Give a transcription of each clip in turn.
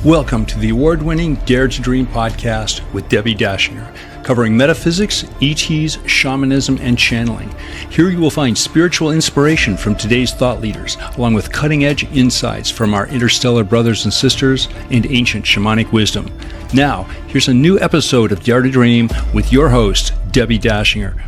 Welcome to the award-winning Dare to Dream podcast with Debbie Dashinger, covering metaphysics, ETs, shamanism, and channeling. Here you will find spiritual inspiration from today's thought leaders, along with cutting-edge insights from our interstellar brothers and sisters and ancient shamanic wisdom. Now, here's a new episode of Dare to Dream with your host, Debbie Dashinger.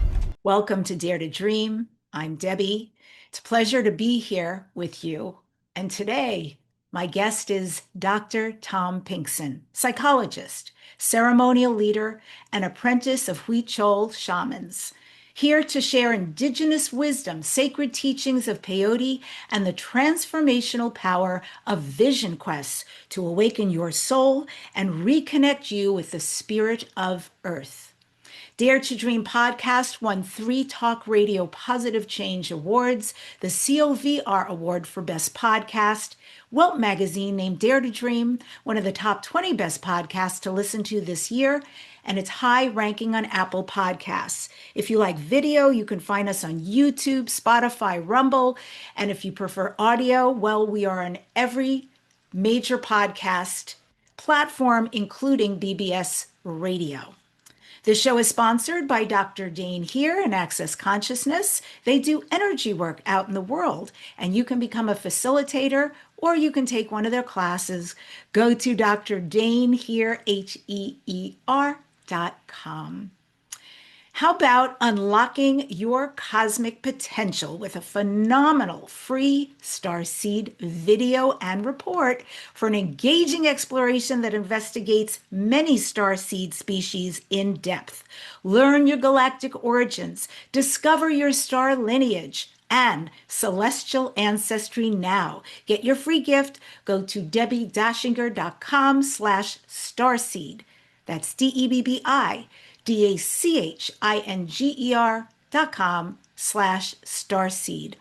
Welcome to Dare to Dream. I'm Debbie. It's a pleasure to be here with you. And today, my guest is Dr. Tom Pinkson, psychologist, ceremonial leader, and apprentice of Huichol shamans, here to share indigenous wisdom, sacred teachings of peyote, and the transformational power of vision quests to awaken your soul and reconnect you with the spirit of Earth. Dare to Dream podcast won 3 Talk Radio Positive Change Awards, the COVR Award for Best Podcast. Welt magazine named Dare to Dream one of the top 20 best podcasts to listen to this year, and it's high ranking on Apple Podcasts. If you like video, you can find us on YouTube, Spotify, Rumble, and if you prefer audio, well, we are on every major podcast platform, including BBS Radio. This show is sponsored by Dr. Dane here and Access Consciousness. They do energy work out in the world, and you can become a facilitator or you can take one of their classes. Go to Dr. Dane here, HEER.com. How about unlocking your cosmic potential with a phenomenal free starseed video and report for an engaging exploration that investigates many starseed species in depth? Learn your galactic origins, discover your star lineage, and celestial ancestry now. Get your free gift. Go to debbiedashinger.com/starseed. That's DEBBIDACHINGER.com/starseed.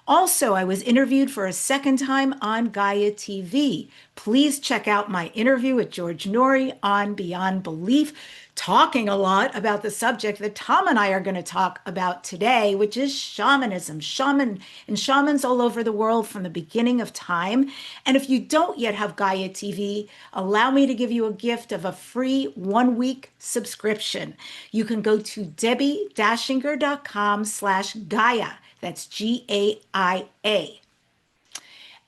Also, I was interviewed for a second time on Gaia TV. Please check out my interview with George Norrie on Beyond Belief, talking a lot about the subject that Tom and I are going to talk about today, which is shamanism, shamans all over the world from the beginning of time. And if you don't yet have Gaia TV, allow me to give you a gift of a free 1-week subscription. You can go to debbiedashinger.com/Gaia. That's GAIA.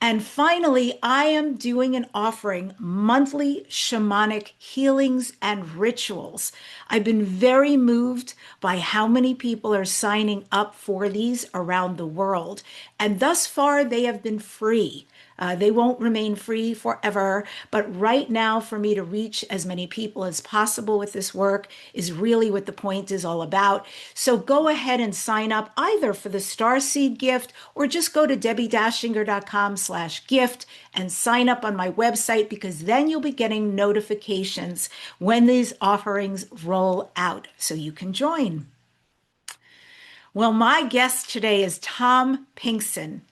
And finally, I am doing an offering, monthly shamanic healings and rituals. I've been very moved by how many people are signing up for these around the world. And thus far, they have been free. They won't remain free forever, but right now for me to reach as many people as possible with this work is really what the point is all about. So go ahead and sign up either for the Starseed gift or just go to debbiedashinger.com/gift and sign up on my website, because then you'll be getting notifications when these offerings roll out so you can join. Well, my guest today is Tom Pinkson,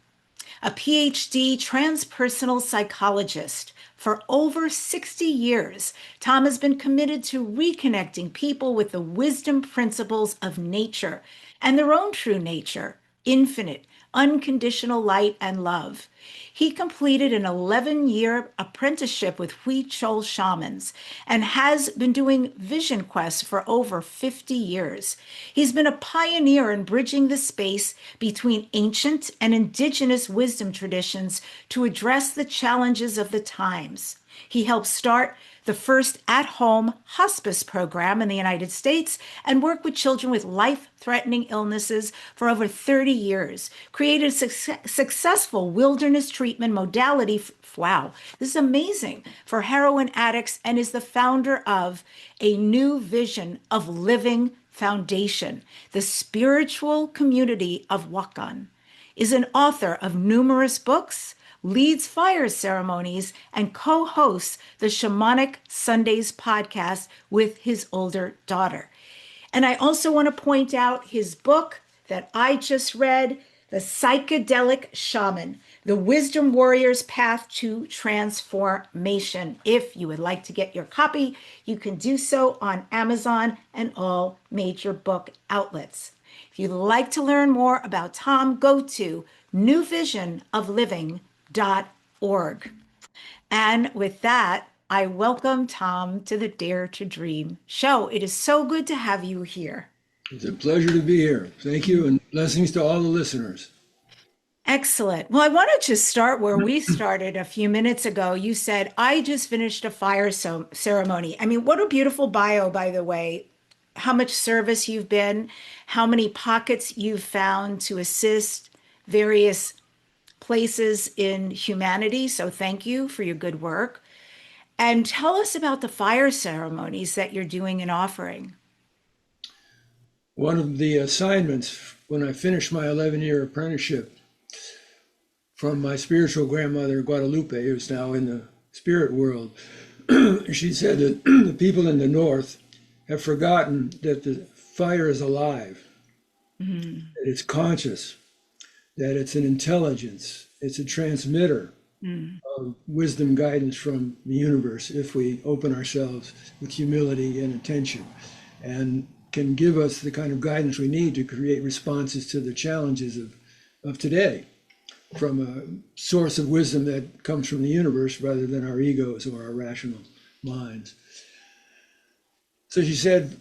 a PhD transpersonal psychologist. For over 60 years, Tom has been committed to reconnecting people with the wisdom principles of nature and their own true nature, infinite, unconditional light and love. He completed an 11-year apprenticeship with Huichol shamans and has been doing vision quests for over 50 years. He's been a pioneer in bridging the space between ancient and indigenous wisdom traditions to address the challenges of the times. He helped start the first at-home hospice program in the United States and worked with children with life-threatening illnesses for over 30 years, created a successful wilderness treatment modality, wow, this is amazing, for heroin addicts, and is the founder of a new vision of living foundation, the spiritual community of Awaken, is an author of numerous books, leads fire ceremonies, and co-hosts the Shamanic Sundays podcast with his older daughter. And I also want to point out his book that I just read, The Psychedelic Shaman, The Wisdom Warrior's Path to Transformation. If you would like to get your copy, you can do so on Amazon and all major book outlets. If you'd like to learn more about Tom, go to newvisionofliving.org. And with that, I welcome Tom to the Dare to Dream show. It is so good to have you here. It's a pleasure to be here. Thank you, and blessings to all the listeners. Excellent. Well, I wanted to start where we started a few minutes ago. You said, I just finished a fire ceremony. I mean, what a beautiful bio, by the way. How much service you've been, how many pockets you've found to assist various places in humanity. So thank you for your good work. And tell us about the fire ceremonies that you're doing and offering. One of the assignments when I finished my 11-year apprenticeship from my spiritual grandmother, Guadalupe, who's now in the spirit world, she said that the people in the North have forgotten that the fire is alive, that it's conscious, that it's an intelligence, it's a transmitter of wisdom guidance from the universe if we open ourselves with humility and attention, and can give us the kind of guidance we need to create responses to the challenges of today from a source of wisdom that comes from the universe rather than our egos or our rational minds. So she said,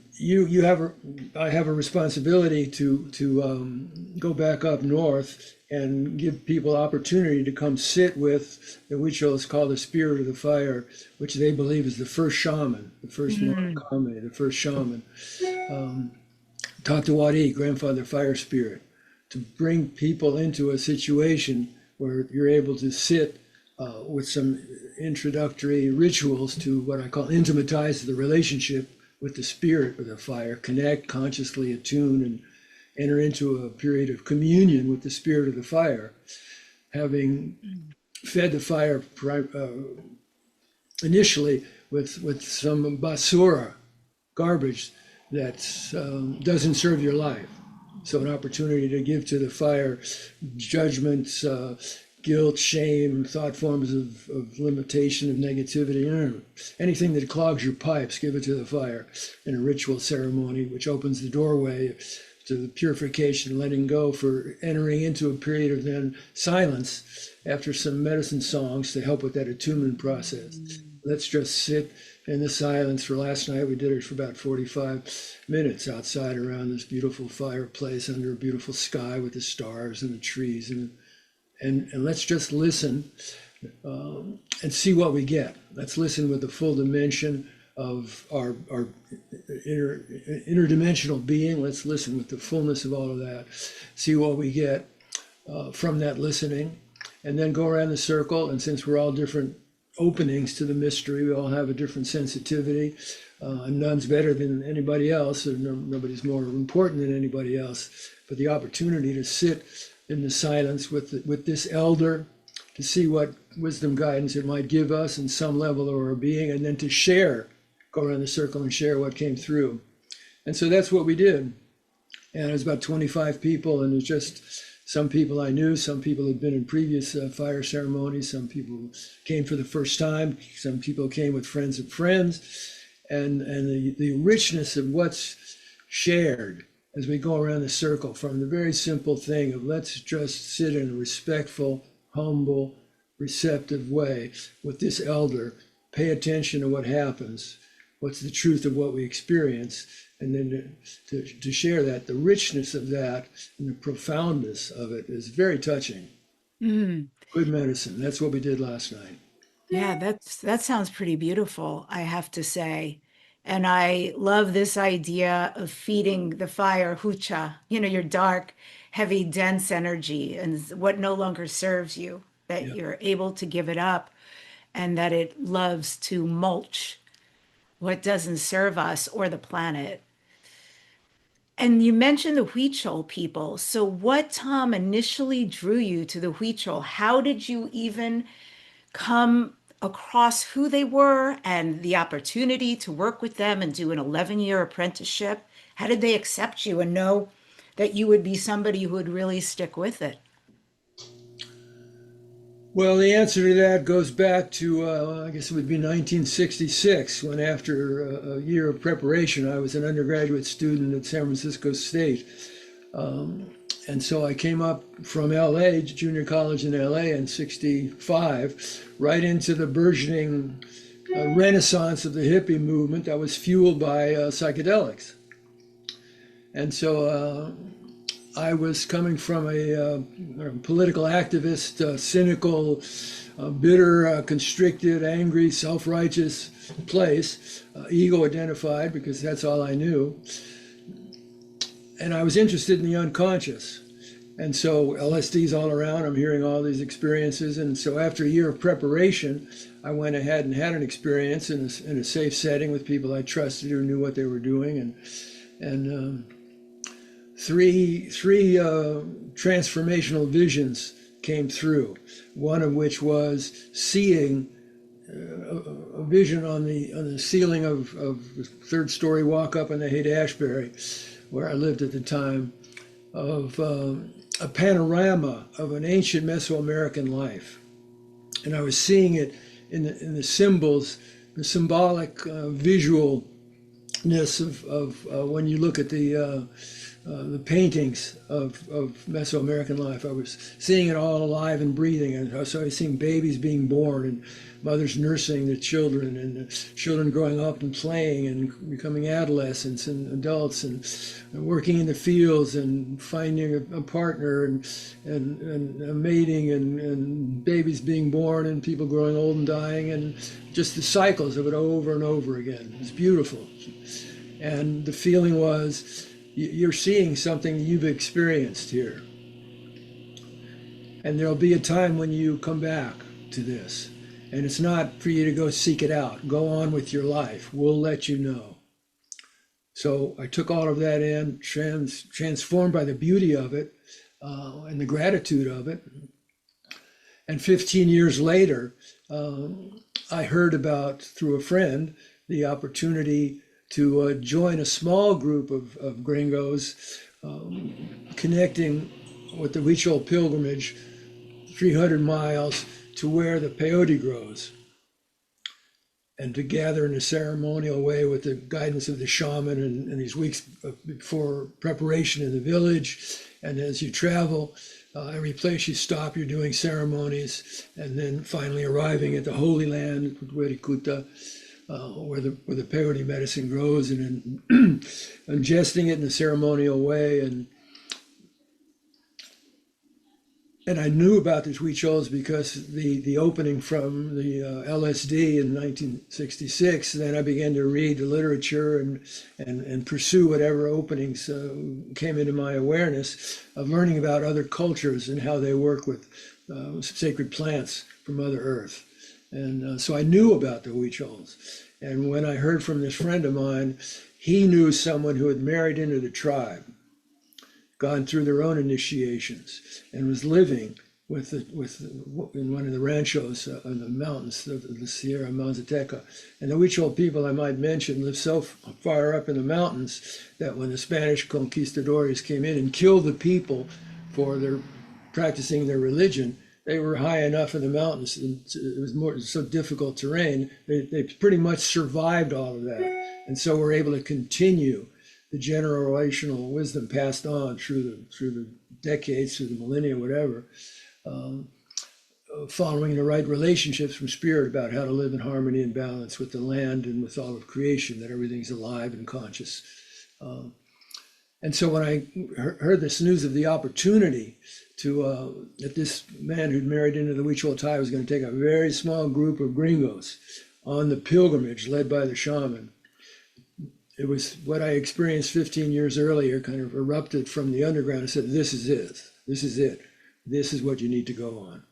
I have a responsibility to go back up north and give people opportunity to come sit with the Huichol is called the spirit of the fire, which they believe is the first shaman, the first Morakame, the first shaman. Tatawari, grandfather fire spirit, to bring people into a situation where you're able to sit with some introductory rituals to what I call intimatize the relationship with the spirit of the fire, connect, consciously attune, and enter into a period of communion with the spirit of the fire, having fed the fire initially with some basura, garbage that doesn't serve your life. So an opportunity to give to the fire judgments, guilt, shame, thought forms of limitation, of negativity, anything that clogs your pipes, give it to the fire in a ritual ceremony, which opens the doorway to the purification, letting go, for entering into a period of then silence after some medicine songs to help with that attunement process. Let's just sit in the silence. For last night, we did it for about 45 minutes outside around this beautiful fireplace under a beautiful sky with the stars and the trees, and let's just listen and see what we get. Let's listen with the full dimension of our interdimensional being. Let's listen with the fullness of all of that, see what we get from that listening, and then go around the circle. And since we're all different openings to the mystery, we all have a different sensitivity, and none's better than anybody else, or nobody's more important than anybody else, but the opportunity to sit in the silence with this elder, to see what wisdom guidance it might give us in some level of our being, and then to share, go around the circle and share what came through. And so that's what we did. And it was about 25 people, and it was just some people I knew, some people had been in previous fire ceremonies, some people came for the first time, some people came with friends of friends, and the richness of what's shared as we go around the circle, from the very simple thing of let's just sit in a respectful, humble, receptive way with this elder, pay attention to what happens, what's the truth of what we experience, and then to share that. The richness of that and the profoundness of it is very touching. Good medicine. That's what we did last night. Yeah, that sounds pretty beautiful, I have to say. And I love this idea of feeding the fire, hucha, your dark, heavy, dense energy and what no longer serves you, that you're able to give it up, and that it loves to mulch what doesn't serve us or the planet. And you mentioned the Huichol people. So what, Tom, initially drew you to the Huichol? How did you even come across who they were and the opportunity to work with them and do an 11-year apprenticeship? How did they accept you and know that you would be somebody who would really stick with it? Well, the answer to that goes back to, I guess it would be 1966, when after a year of preparation, I was an undergraduate student at San Francisco State. And so I came up from LA, junior college in LA in 65, right into the burgeoning renaissance of the hippie movement that was fueled by psychedelics. And so I was coming from a political activist, cynical, bitter, constricted, angry, self-righteous place, ego identified, because that's all I knew. And I was interested in the unconscious. And so LSD's all around, I'm hearing all these experiences. And so after a year of preparation, I went ahead and had an experience in a safe setting with people I trusted who knew what they were doing. And three transformational visions came through, one of which was seeing a vision on the ceiling of the third story walk up in the Haight-Ashbury, where I lived at the time, of a panorama of an ancient Mesoamerican life. And I was seeing it in the symbols, the symbolic visualness of when you look at the paintings of Mesoamerican life. I was seeing it all alive and breathing. And so I was seeing babies being born and mothers nursing the children, and the children growing up and playing and becoming adolescents and adults, and working in the fields and finding a partner and mating and babies being born and people growing old and dying, and just the cycles of it over and over again. It was beautiful. And the feeling was, you're seeing something you've experienced here. And there'll be a time when you come back to this. And it's not for you to go seek it out. Go on with your life. We'll let you know. So I took all of that in, transformed by the beauty of it and the gratitude of it. And 15 years later, I heard about, through a friend, the opportunity to join a small group of gringos connecting with the Huichol pilgrimage 300 miles to where the peyote grows, and to gather in a ceremonial way with the guidance of the shaman in these weeks before preparation in the village. And as you travel, every place you stop, you're doing ceremonies, and then finally arriving at the Holy Land, where the peyote medicine grows, and ingesting it in a ceremonial way. And I knew about the Huichols because the opening from the LSD in 1966, then I began to read the literature and pursue whatever openings came into my awareness of learning about other cultures and how they work with sacred plants from Mother Earth. And so I knew about the Huichols. And when I heard from this friend of mine, he knew someone who had married into the tribe, gone through their own initiations, and was living in one of the ranchos in the mountains of the Sierra Mazateca. And the Huichol people, I might mention, live so far up in the mountains that when the Spanish conquistadores came in and killed the people for their practicing their religion, they were high enough in the mountains, and it was so difficult terrain, they pretty much survived all of that. And so we're able to continue the generational wisdom passed on through the decades, through the millennia, whatever, following the right relationships from spirit about how to live in harmony and balance with the land and with all of creation, that everything's alive and conscious. And so when I heard this news of the opportunity to, that this man who'd married into the Huichol tribe was going to take a very small group of gringos on the pilgrimage led by the shaman, it was what I experienced 15 years earlier, kind of erupted from the underground and said, this is it, this is it, this is what you need to go on.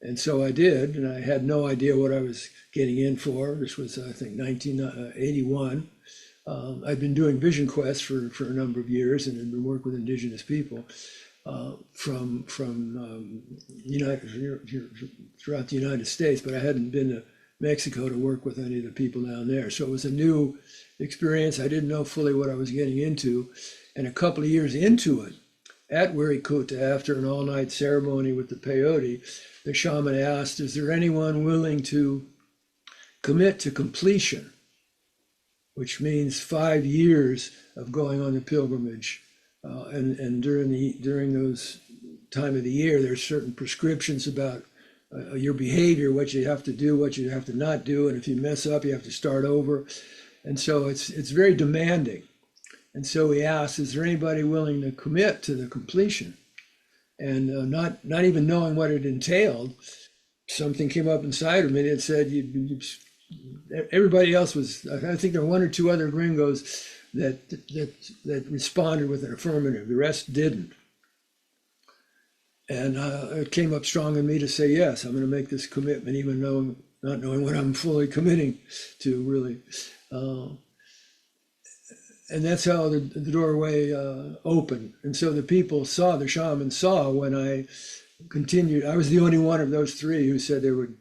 And so I did, and I had no idea what I was getting in for. This was, I think, 1981. I'd been doing vision quests for a number of years and had been working with Indigenous people from throughout the United States, but I hadn't been to Mexico to work with any of the people down there. So it was a new experience. I didn't know fully what I was getting into. And a couple of years into it, at Wirikuta, after an all-night ceremony with the peyote, the shaman asked, is there anyone willing to commit to completion, which means 5 years of going on the pilgrimage And during those time of the year, there's certain prescriptions about your behavior, what you have to do, what you have to not do, and if you mess up, you have to start over. And so it's very demanding. And so he asked, "Is there anybody willing to commit to the completion?" And not even knowing what it entailed, something came up inside of me that said, everybody else was. I think there were one or two other gringos that responded with an affirmative. The rest didn't. And it came up strong in me to say, yes, I'm going to make this commitment, even not knowing what I'm fully committing to, really. And that's how the doorway opened. And so the shamans saw when I continued. I was the only one of those three who said they would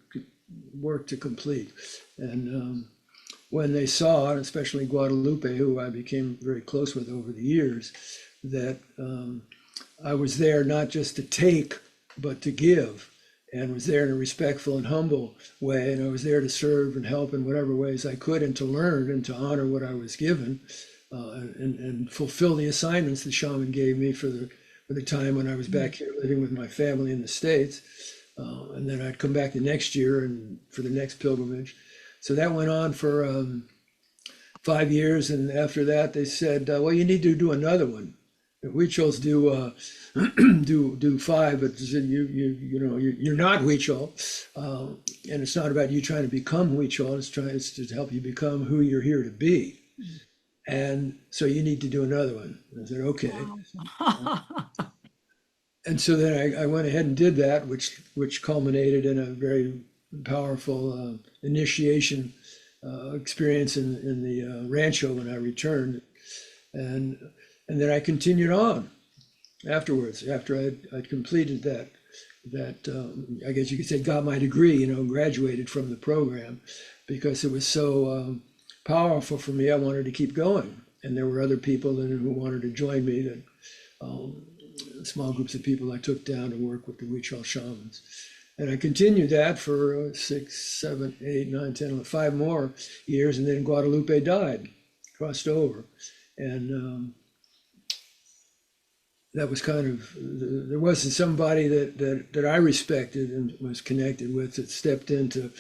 work to complete. And when they saw, especially Guadalupe, who I became very close with over the years, that I was there not just to take, but to give, and was there in a respectful and humble way. And I was there to serve and help in whatever ways I could, and to learn and to honor what I was given, and fulfill the assignments the shaman gave me for the time when I was back here living with my family in the States. And then I'd come back the next year and for the next pilgrimage. So that went on for 5 years. And after that, they said, well, you need to do another one. The Huichols do 5, but you're not Huichol, and it's not about you trying to become Huichol. It's to help you become who you're here to be, and so you need to do another one. I said, okay. Wow. And so then I went ahead and did that, which culminated in a very powerful initiation experience in the rancho when I returned, and then I continued on afterwards, after I'd completed that I guess you could say got my degree, graduated from the program, because it was so powerful for me. I wanted to keep going, and there were other people who wanted to join me, that small groups of people I took down to work with the Huichol shamans. And I continued that for 6, 7, 8, 9, 10, 11, 5 more years, and then Guadalupe died, crossed over, and that was kind of, there wasn't somebody that I respected and was connected with that stepped into,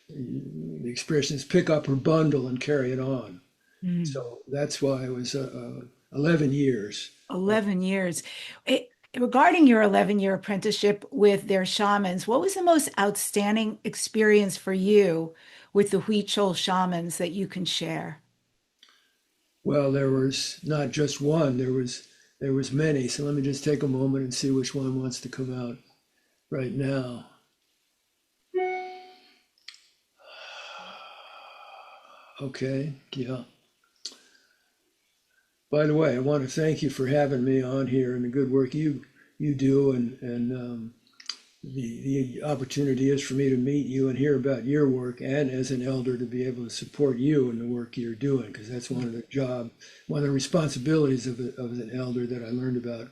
the expressions, pick up her bundle and carry it on. So that's why it was 11 years. 11 years. Regarding your 11-year apprenticeship with their shamans, what was the most outstanding experience for you with the Huichol shamans that you can share? Well, there was not just one, there was many. So let me just take a moment and see which one wants to come out right now. Okay, yeah. By the way, I want to thank you for having me on here and the good work you do, and the opportunity is for me to meet you and hear about your work, and as an elder to be able to support you in the work you're doing, because that's one of the responsibilities of an elder that I learned about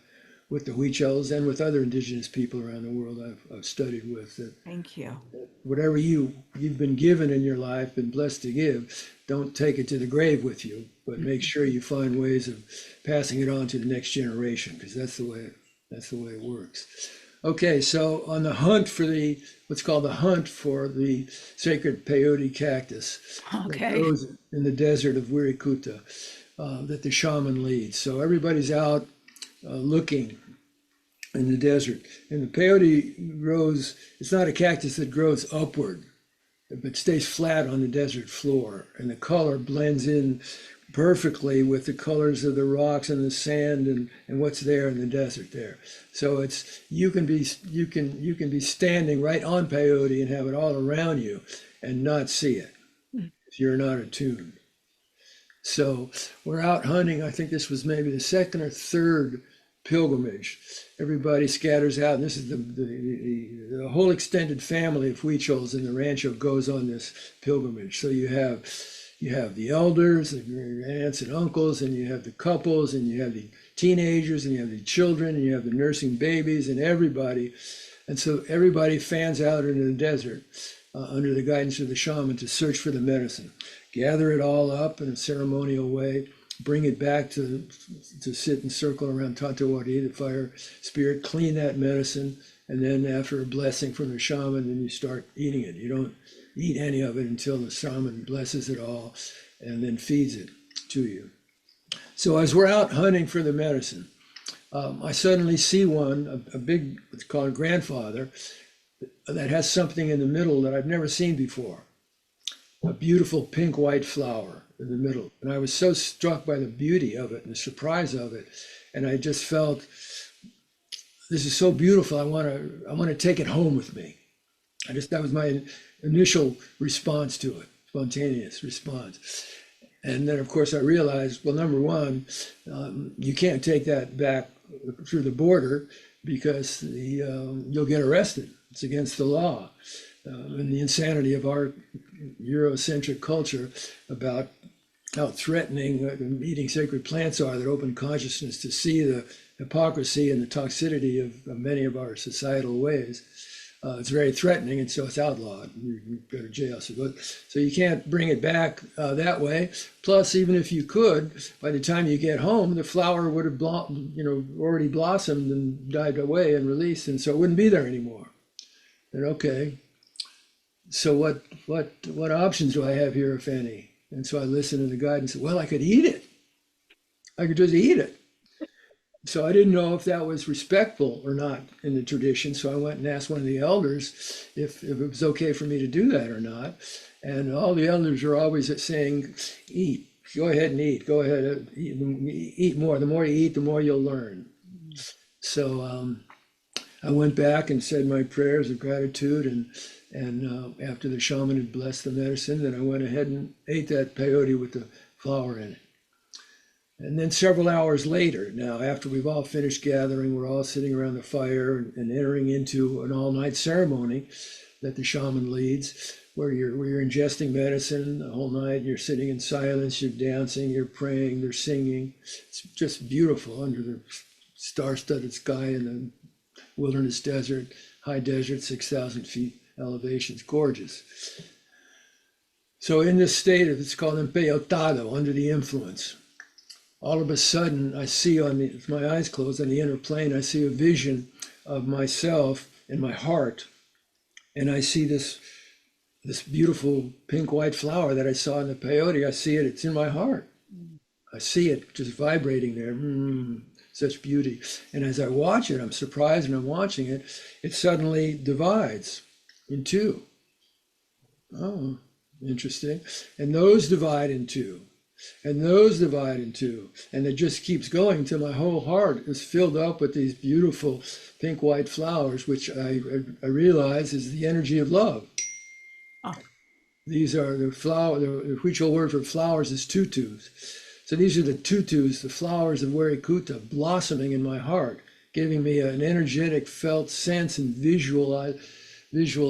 with the Huichols and with other indigenous people around the world I've studied with. Thank you. Whatever you've been given in your life, been blessed to give, don't take it to the grave with you, but make sure you find ways of passing it on to the next generation, because that's the way it works. Okay, so on the hunt for what's called the hunt for the sacred peyote cactus that grows in the desert of Wirikuta, that the shaman leads. So everybody's out looking in the desert. And the peyote grows, it's not a cactus that grows upward, but stays flat on the desert floor. And the color blends in perfectly with the colors of the rocks and the sand and what's there in the desert there. So it's you can be standing right on peyote and have it all around you and not see it if you're not attuned. So we're out hunting. I think this was maybe the second or third pilgrimage. Everybody scatters out, and this is the whole extended family of Huichols in the rancho goes on this pilgrimage. So you have the elders, the aunts and uncles, and you have the couples, and you have the teenagers, and you have the children, and you have the nursing babies, and everybody. And so everybody fans out into the desert under the guidance of the shaman to search for the medicine, gather it all up in a ceremonial way, bring it back to sit and circle around Tatawari, the fire spirit, clean that medicine, and then after a blessing from the shaman, then you start eating it. You don't eat any of it until the shaman blesses it all and then feeds it to you. So as we're out hunting for the medicine, I suddenly see one, a big, it's called a grandfather, that has something in the middle that I've never seen before. A beautiful pink-white flower in the middle. And I was so struck by the beauty of it and the surprise of it. And I just felt, this is so beautiful, I want to take it home with me. That was my initial response to it, spontaneous response. And then, of course, I realized, well, number one, you can't take that back through the border because you'll get arrested. It's against the law. And the insanity of our Eurocentric culture about how threatening eating sacred plants are that open consciousness to see the hypocrisy and the toxicity of many of our societal ways. It's very threatening, and so it's outlawed. You go to jail. So you can't bring it back that way. Plus, even if you could, by the time you get home, the flower would have already blossomed and died away and released, and so it wouldn't be there anymore. And okay, so what options do I have here, if any? And so I listened to the guide and said, well, I could eat it. I could just eat it. So I didn't know if that was respectful or not in the tradition. So I went and asked one of the elders if it was okay for me to do that or not. And all the elders are always saying, eat, go ahead and eat, go ahead, eat more. The more you eat, the more you'll learn. So I went back and said my prayers of gratitude. And after the shaman had blessed the medicine, then I went ahead and ate that peyote with the flower in it. And then several hours later, now after we've all finished gathering, we're all sitting around the fire and entering into an all-night ceremony that the shaman leads, where you're ingesting medicine the whole night. You're sitting in silence, you're dancing, you're praying, they're singing. It's just beautiful under the star-studded sky in the wilderness desert, high desert, 6,000 feet elevation. It's gorgeous. So in this state of, it's called empeyotado, under the influence. All of a sudden, I see with my eyes closed on the inner plane, I see a vision of myself in my heart. And I see this beautiful pink-white flower that I saw in the peyote. I see it, it's in my heart. I see it just vibrating there. Such beauty. And as I watch it, I'm surprised and I'm watching it, it suddenly divides in two. Oh, interesting. And those divide in two. And those divide in two. And it just keeps going until my whole heart is filled up with these beautiful pink-white flowers, which I realize is the energy of love. Oh. These are the Huichol word for flowers is tutus. So these are the tutus, the flowers of Werikuta, blossoming in my heart, giving me an energetic felt sense and visual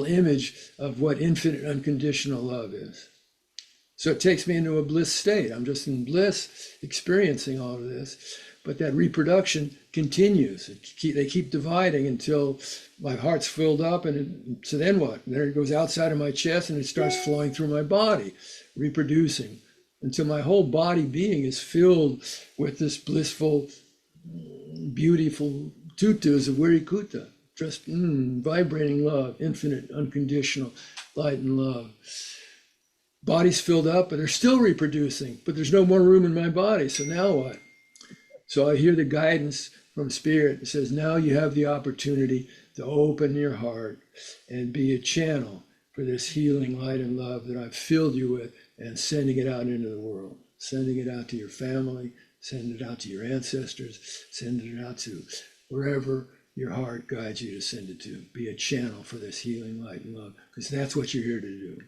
image of what infinite unconditional love is. So it takes me into a bliss state. I'm just in bliss, experiencing all of this. But that reproduction continues. They keep dividing until my heart's filled up. So then what? There it goes outside of my chest and it starts flowing through my body, reproducing, until my whole body being is filled with this blissful, beautiful tutus of Werikuta. Just vibrating love, infinite, unconditional light and love. Body's filled up, but they're still reproducing, but there's no more room in my body. So now what? So I hear the guidance from Spirit. It says, now you have the opportunity to open your heart and be a channel for this healing light and love that I've filled you with, and sending it out into the world, sending it out to your family, sending it out to your ancestors, sending it out to wherever your heart guides you to send it to. Be a channel for this healing light and love, because that's what you're here to do.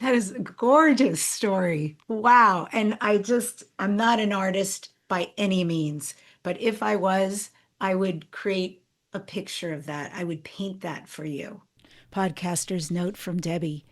That is a gorgeous story. Wow. And I'm not an artist by any means, but if I was, I would create a picture of that. I would paint that for you. Podcaster's note from Debbie.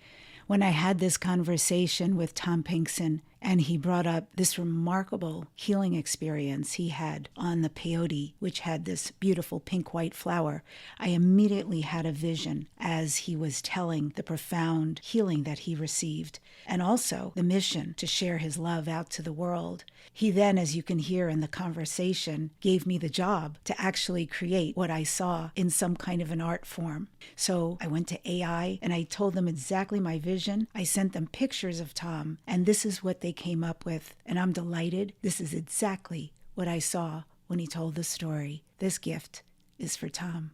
When I had this conversation with Tom Pinkson, And he brought up this remarkable healing experience he had on the peyote, which had this beautiful pink-white flower. I immediately had a vision as he was telling the profound healing that he received, and also the mission to share his love out to the world. He then, as you can hear in the conversation, gave me the job to actually create what I saw in some kind of an art form. So I went to AI and I told them exactly my vision. I sent them pictures of Tom, and this is what they came up with. And I'm delighted. This is exactly what I saw when he told the story. This gift is for Tom.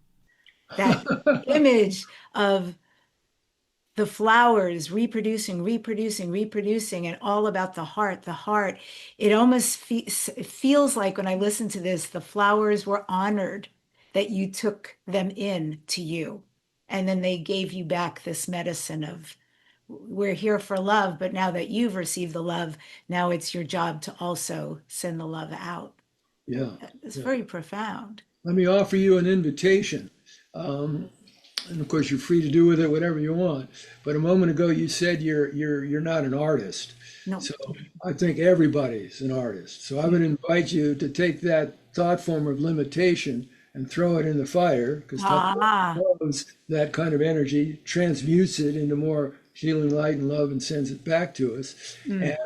That image of the flowers reproducing, and all about the heart. The heart, it almost it feels like when I listen to this, the flowers were honored that you took them in to you. And then they gave you back this medicine of, we're here for love, but now that you've received the love, now it's your job to also send the love out. Yeah. It's very profound. Let me offer you an invitation. And of course, you're free to do with it whatever you want. But a moment ago, you said you're not an artist. No. So I think everybody's an artist. So I would invite you to take that thought form of limitation and throw it in the fire, because loves that kind of energy, transmutes it into more healing light and love, and sends it back to us. And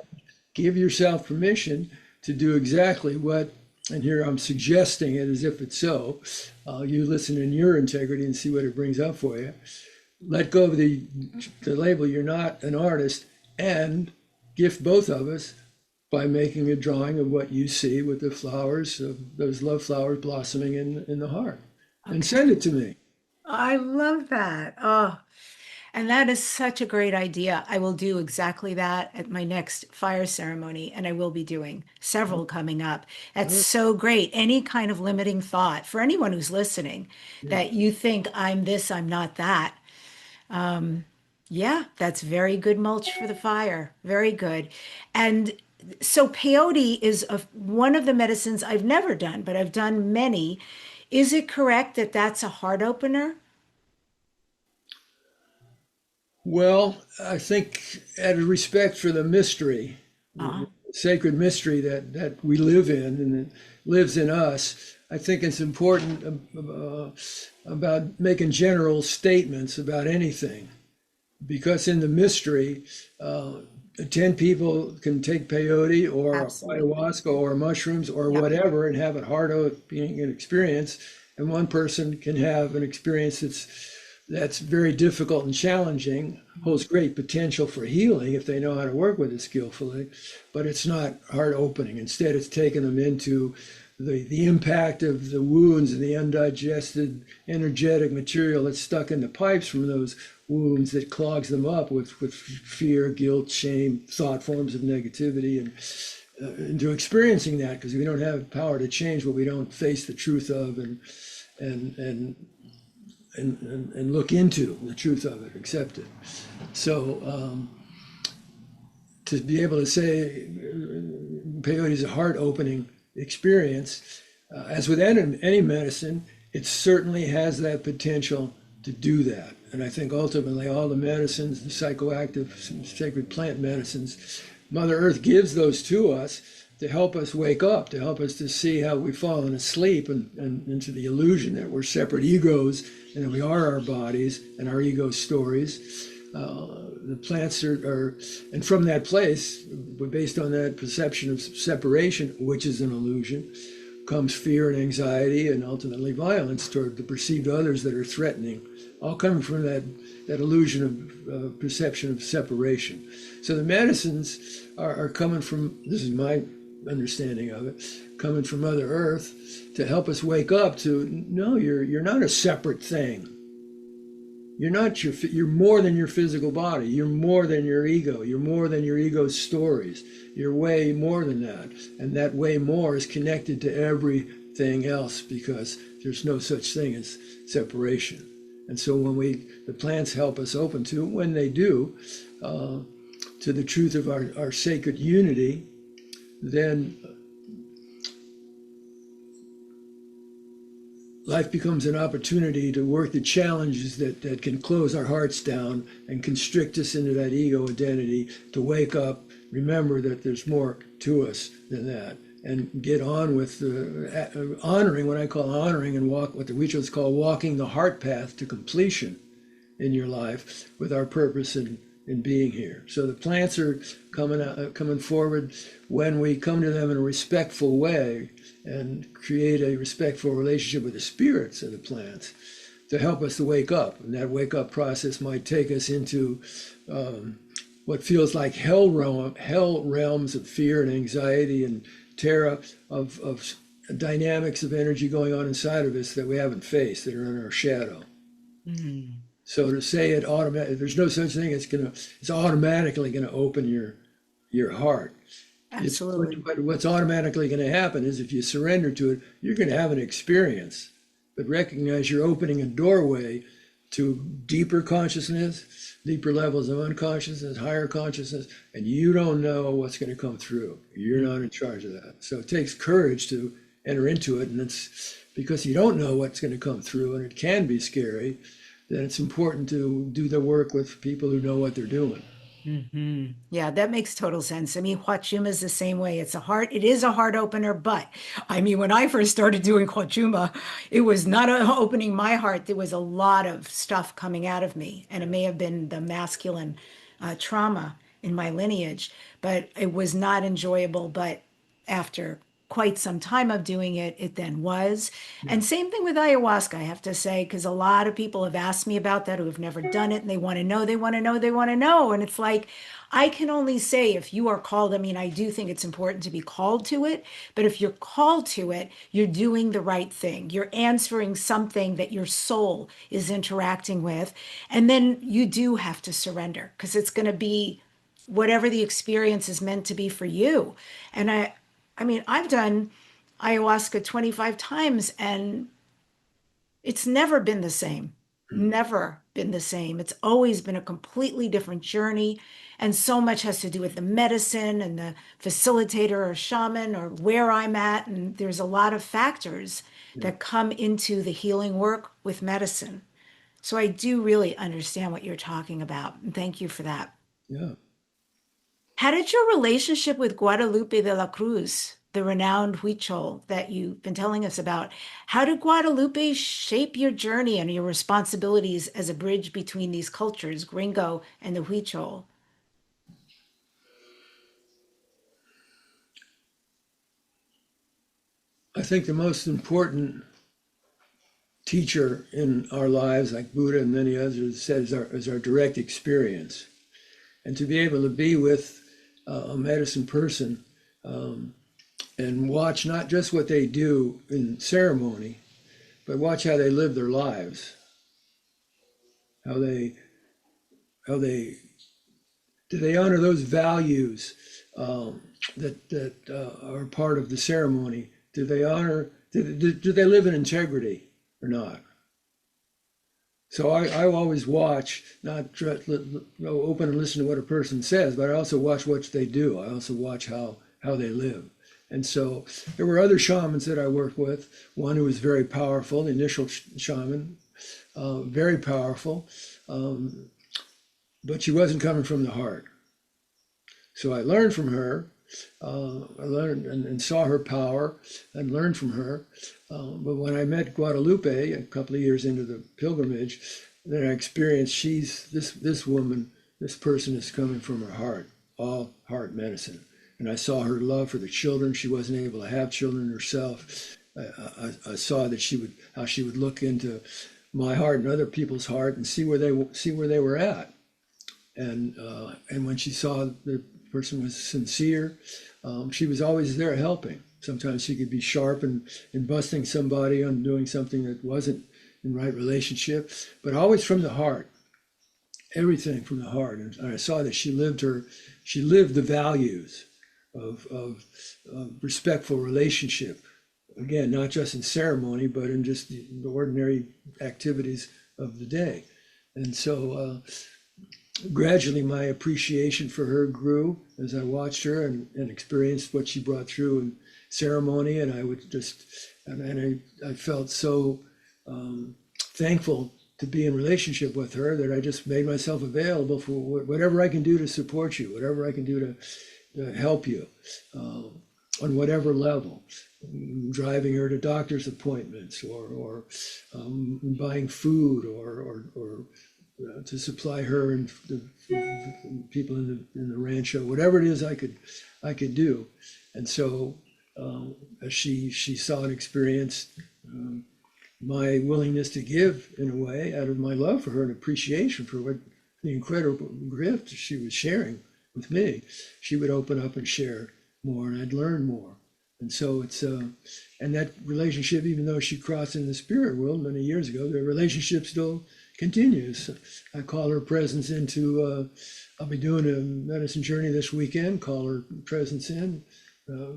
give yourself permission to do exactly what, and here I'm suggesting it as if it's so. You listen in your integrity and see what it brings up for you. Let go of the label, you're not an artist, and gift both of us by making a drawing of what you see with the flowers, those love flowers blossoming in the heart. Okay. And send it to me. I love that. Oh, and that is such a great idea. I will do exactly that at my next fire ceremony, and I will be doing several coming up. That's so great. Any kind of limiting thought for anyone who's listening, that you think I'm this, I'm not that. Yeah, that's very good mulch for the fire. Very good. And so peyote is one of the medicines I've never done, but I've done many. Is it correct that that's a heart opener? Well, I think out of respect for the mystery, the sacred mystery that we live in and that lives in us, I think it's important about making general statements about anything. Because in the mystery, 10 people can take peyote or ayahuasca or mushrooms or whatever and have a heart-opening experience, and one person can have an experience that's very difficult and challenging, holds great potential for healing if they know how to work with it skillfully, but it's not heart-opening. Instead, it's taking them into the impact of the wounds and the undigested energetic material that's stuck in the pipes from those wounds that clogs them up with fear, guilt, shame, thought forms of negativity, and into experiencing that, because we don't have power to change what we don't face the truth of and look into the truth of it, accept it. So to be able to say peyote is a heart-opening experience, as with any medicine, it certainly has that potential to do that. And I think ultimately all the medicines, the psychoactive, sacred plant medicines, Mother Earth gives those to us to help us wake up, to help us to see how we've fallen asleep and into the illusion that we're separate egos and that we are our bodies and our ego stories. The plants are, and from that place, based on that perception of separation, which is an illusion, comes fear and anxiety and ultimately violence toward the perceived others that are threatening, all coming from that illusion of perception of separation. So the medicines are coming from, this is my understanding of it, coming from Mother Earth to help us wake up to, no, you're not a separate thing. You're more than your physical body. You're more than your ego. You're more than your ego's stories. You're way more than that. And that way more is connected to everything else, because there's no such thing as separation. And so when the plants help us open to, when they do, to the truth of our sacred unity, then life becomes an opportunity to work the challenges that can close our hearts down and constrict us into that ego identity, to wake up, remember that there's more to us than that, and get on with the honoring, what I call honoring, and walk what the Huichols call walking the heart path to completion in your life with our purpose in being here. So the plants are coming forward when we come to them in a respectful way and create a respectful relationship with the spirits of the plants to help us to wake up. And that wake up process might take us into what feels like hell realms of fear and anxiety and terror, of dynamics of energy going on inside of us that we haven't faced, that are in our shadow. Mm. So to say it automatically, there's no such thing. It's automatically going to open your heart. Absolutely. But what's automatically going to happen is if you surrender to it, you're going to have an experience. But recognize you're opening a doorway to deeper consciousness, deeper levels of unconsciousness, higher consciousness, and you don't know what's going to come through. You're not in charge of that. So it takes courage to enter into it, and it's because you don't know what's going to come through, and it can be scary, that it's important to do the work with people who know what they're doing. Mm-hmm. Yeah, that makes total sense. I mean, Huachuma is the same way. It is a heart opener, but I mean, when I first started doing Huachuma, it was not opening my heart. There was a lot of stuff coming out of me, and it may have been the masculine trauma in my lineage, but it was not enjoyable. But after quite some time of doing it, it then was. And same thing with ayahuasca, I have to say, because a lot of people have asked me about that who have never done it, and they want to know, they want to know, they want to know. And it's like, I can only say if you are called, I mean, I do think it's important to be called to it, but if you're called to it, you're doing the right thing. You're answering something that your soul is interacting with. And then you do have to surrender because it's going to be whatever the experience is meant to be for you. And I mean, I've done ayahuasca 25 times and it's never been the same. Never been the same. It's always been a completely different journey. And so much has to do with the medicine and the facilitator or shaman or where I'm at. And there's a lot of factors that come into the healing work with medicine. So I do really understand what you're talking about. And thank you for that. Yeah. How did your relationship with Guadalupe de la Cruz, the renowned Huichol that you've been telling us about, how did Guadalupe shape your journey and your responsibilities as a bridge between these cultures, Gringo and the Huichol? I think the most important teacher in our lives, like Buddha and many others said, is our direct experience. And to be able to be with a medicine person and watch not just what they do in ceremony, but watch how they live their lives, how they do they honor those values that are part of the ceremony. Do they honor? Do they live in integrity or not? So I always watch, not go open and listen to what a person says, but I also watch what they do. I also watch how they live. And so there were other shamans that I worked with. One who was very powerful, the initial shaman, very powerful, but she wasn't coming from the heart. So I learned from her. I learned and saw her power and learned from her. But when I met Guadalupe a couple of years into the pilgrimage, then I experienced this woman, this person is coming from her heart, all heart medicine. And I saw her love for the children. She wasn't able to have children herself. I saw that how she would look into my heart and other people's heart and see where they were at. And when she saw the person was sincere, she was always there helping. Sometimes she could be sharp and busting somebody on doing something that wasn't in right relationship, but always from the heart, everything from the heart. And I saw that she lived the values of respectful relationship. Again, not just in ceremony, but in just the ordinary activities of the day. And so gradually my appreciation for her grew as I watched her and experienced what she brought through in ceremony. And I would just, and I felt so thankful to be in relationship with her, that I just made myself available for whatever I can do to support you, whatever I can do to help you on whatever level. Driving her to doctor's appointments, or buying food, or to supply her and the people in the rancho, whatever it is I could do. And so as she saw and experienced my willingness to give, in a way, out of my love for her and appreciation for what the incredible gift she was sharing with me, she would open up and share more, and I'd learn more. And so it's and that relationship, even though she crossed in the spirit world many years ago, the relationship still continues. I call her presence into, I'll be doing a medicine journey this weekend, call her presence in,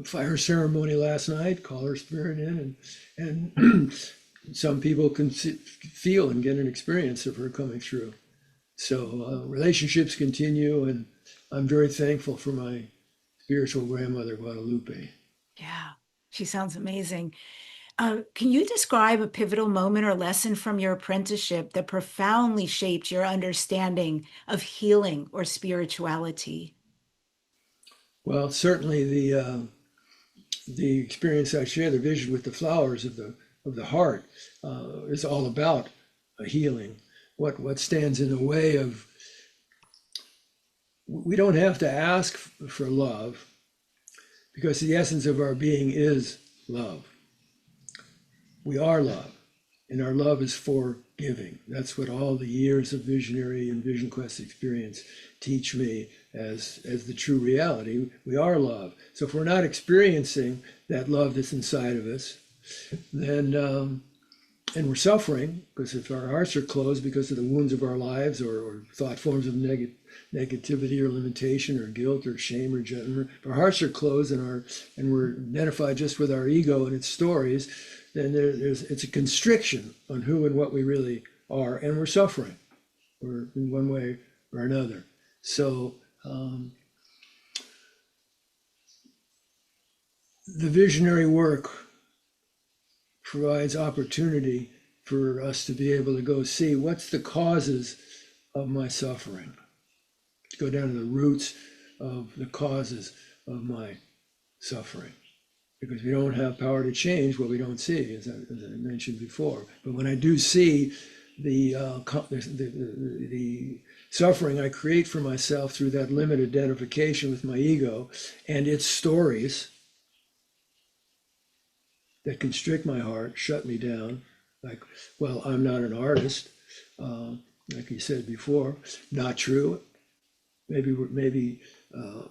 fire ceremony last night, call her spirit in, and some people can feel and get an experience of her coming through. So relationships continue, and I'm very thankful for my spiritual grandmother, Guadalupe. Yeah, she sounds amazing. Can you describe a pivotal moment or lesson from your apprenticeship that profoundly shaped your understanding of healing or spirituality? Well, certainly the experience I share, the vision with the flowers of the heart, is all about a healing. What stands in the way of, we don't have to ask for love, because the essence of our being is love. We are love, and our love is for giving. That's what all the years of visionary and vision quest experience teach me as the true reality. We are love. So if we're not experiencing that love that's inside of us, then and we're suffering, because if our hearts are closed because of the wounds of our lives, or thought forms of negativity or limitation or guilt or shame or judgment, if our hearts are closed and we're identified just with our ego and its stories, then it's a constriction on who and what we really are, and we're suffering, or in one way or another. So the visionary work provides opportunity for us to be able to go see what's the causes of my suffering, to go down to the roots of the causes of my suffering, because we don't have power to change what we don't see, as I mentioned before. But when I do see the suffering I create for myself through that limited identification with my ego and its stories that constrict my heart, shut me down, like, well, I'm not an artist, like you said before, not true. Maybe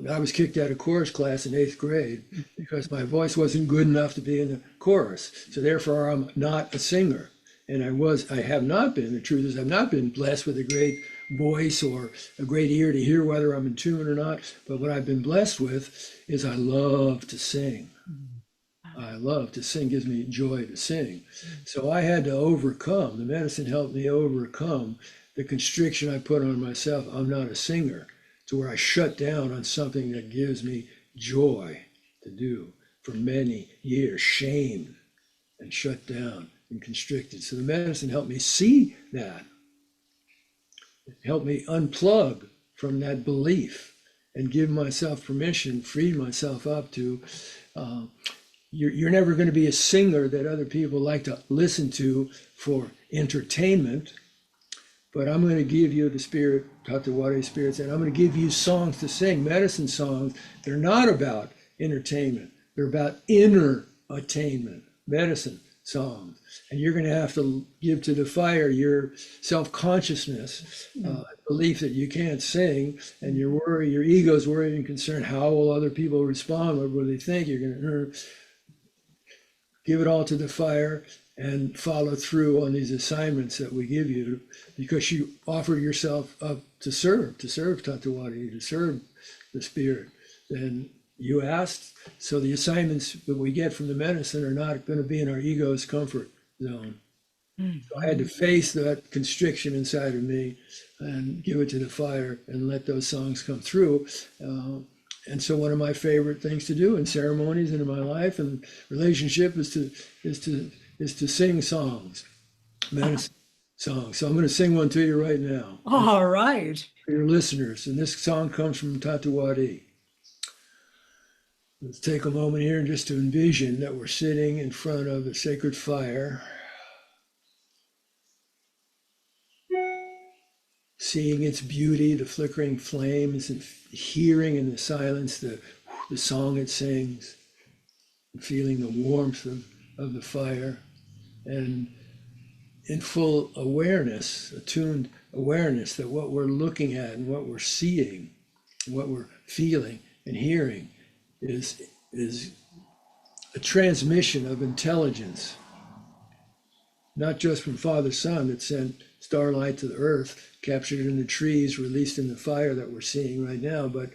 I was kicked out of chorus class in 8th grade because my voice wasn't good enough to be in the chorus. So therefore, I'm not a singer. And I have not been, the truth is, I've not been blessed with a great voice or a great ear to hear whether I'm in tune or not. But what I've been blessed with is I love to sing. I love to sing, gives me joy to sing. So I had to overcome, the medicine helped me overcome the constriction I put on myself. I'm not a singer, to where I shut down on something that gives me joy to do for many years, shamed and shut down and constricted. So the medicine helped me see that. It helped me unplug from that belief and give myself permission, free myself up to, you're never going to be a singer that other people like to listen to for entertainment, but I'm going to give you the spirit, Tatewari spirit said, I'm going to give you songs to sing, medicine songs. They're not about entertainment. They're about inner attainment, medicine songs. And you're going to have to give to the fire your self-consciousness, belief that you can't sing, and your worry, your ego's worried and concerned, how will other people respond? What will they think? You're going to give it all to the fire and follow through on these assignments that we give you, because you offer yourself up to serve Tatewari, to serve the spirit. Then you asked, so the assignments that we get from the medicine are not going to be in our ego's comfort zone. So I had to face that constriction inside of me and give it to the fire and let those songs come through. And so one of my favorite things to do in ceremonies and in my life and relationship is to sing songs. medicine song. So I'm going to sing one to you right now. All right. For your listeners. And this song comes from Tatewadi. Let's take a moment here just to envision that we're sitting in front of a sacred fire, seeing its beauty, the flickering flames, and hearing in the silence the song it sings, feeling the warmth of the fire, and in full awareness, attuned awareness that what we're looking at and what we're seeing, and what we're feeling and hearing is a transmission of intelligence, not just from Father Sun that sent starlight to the earth, captured in the trees, released in the fire that we're seeing right now, but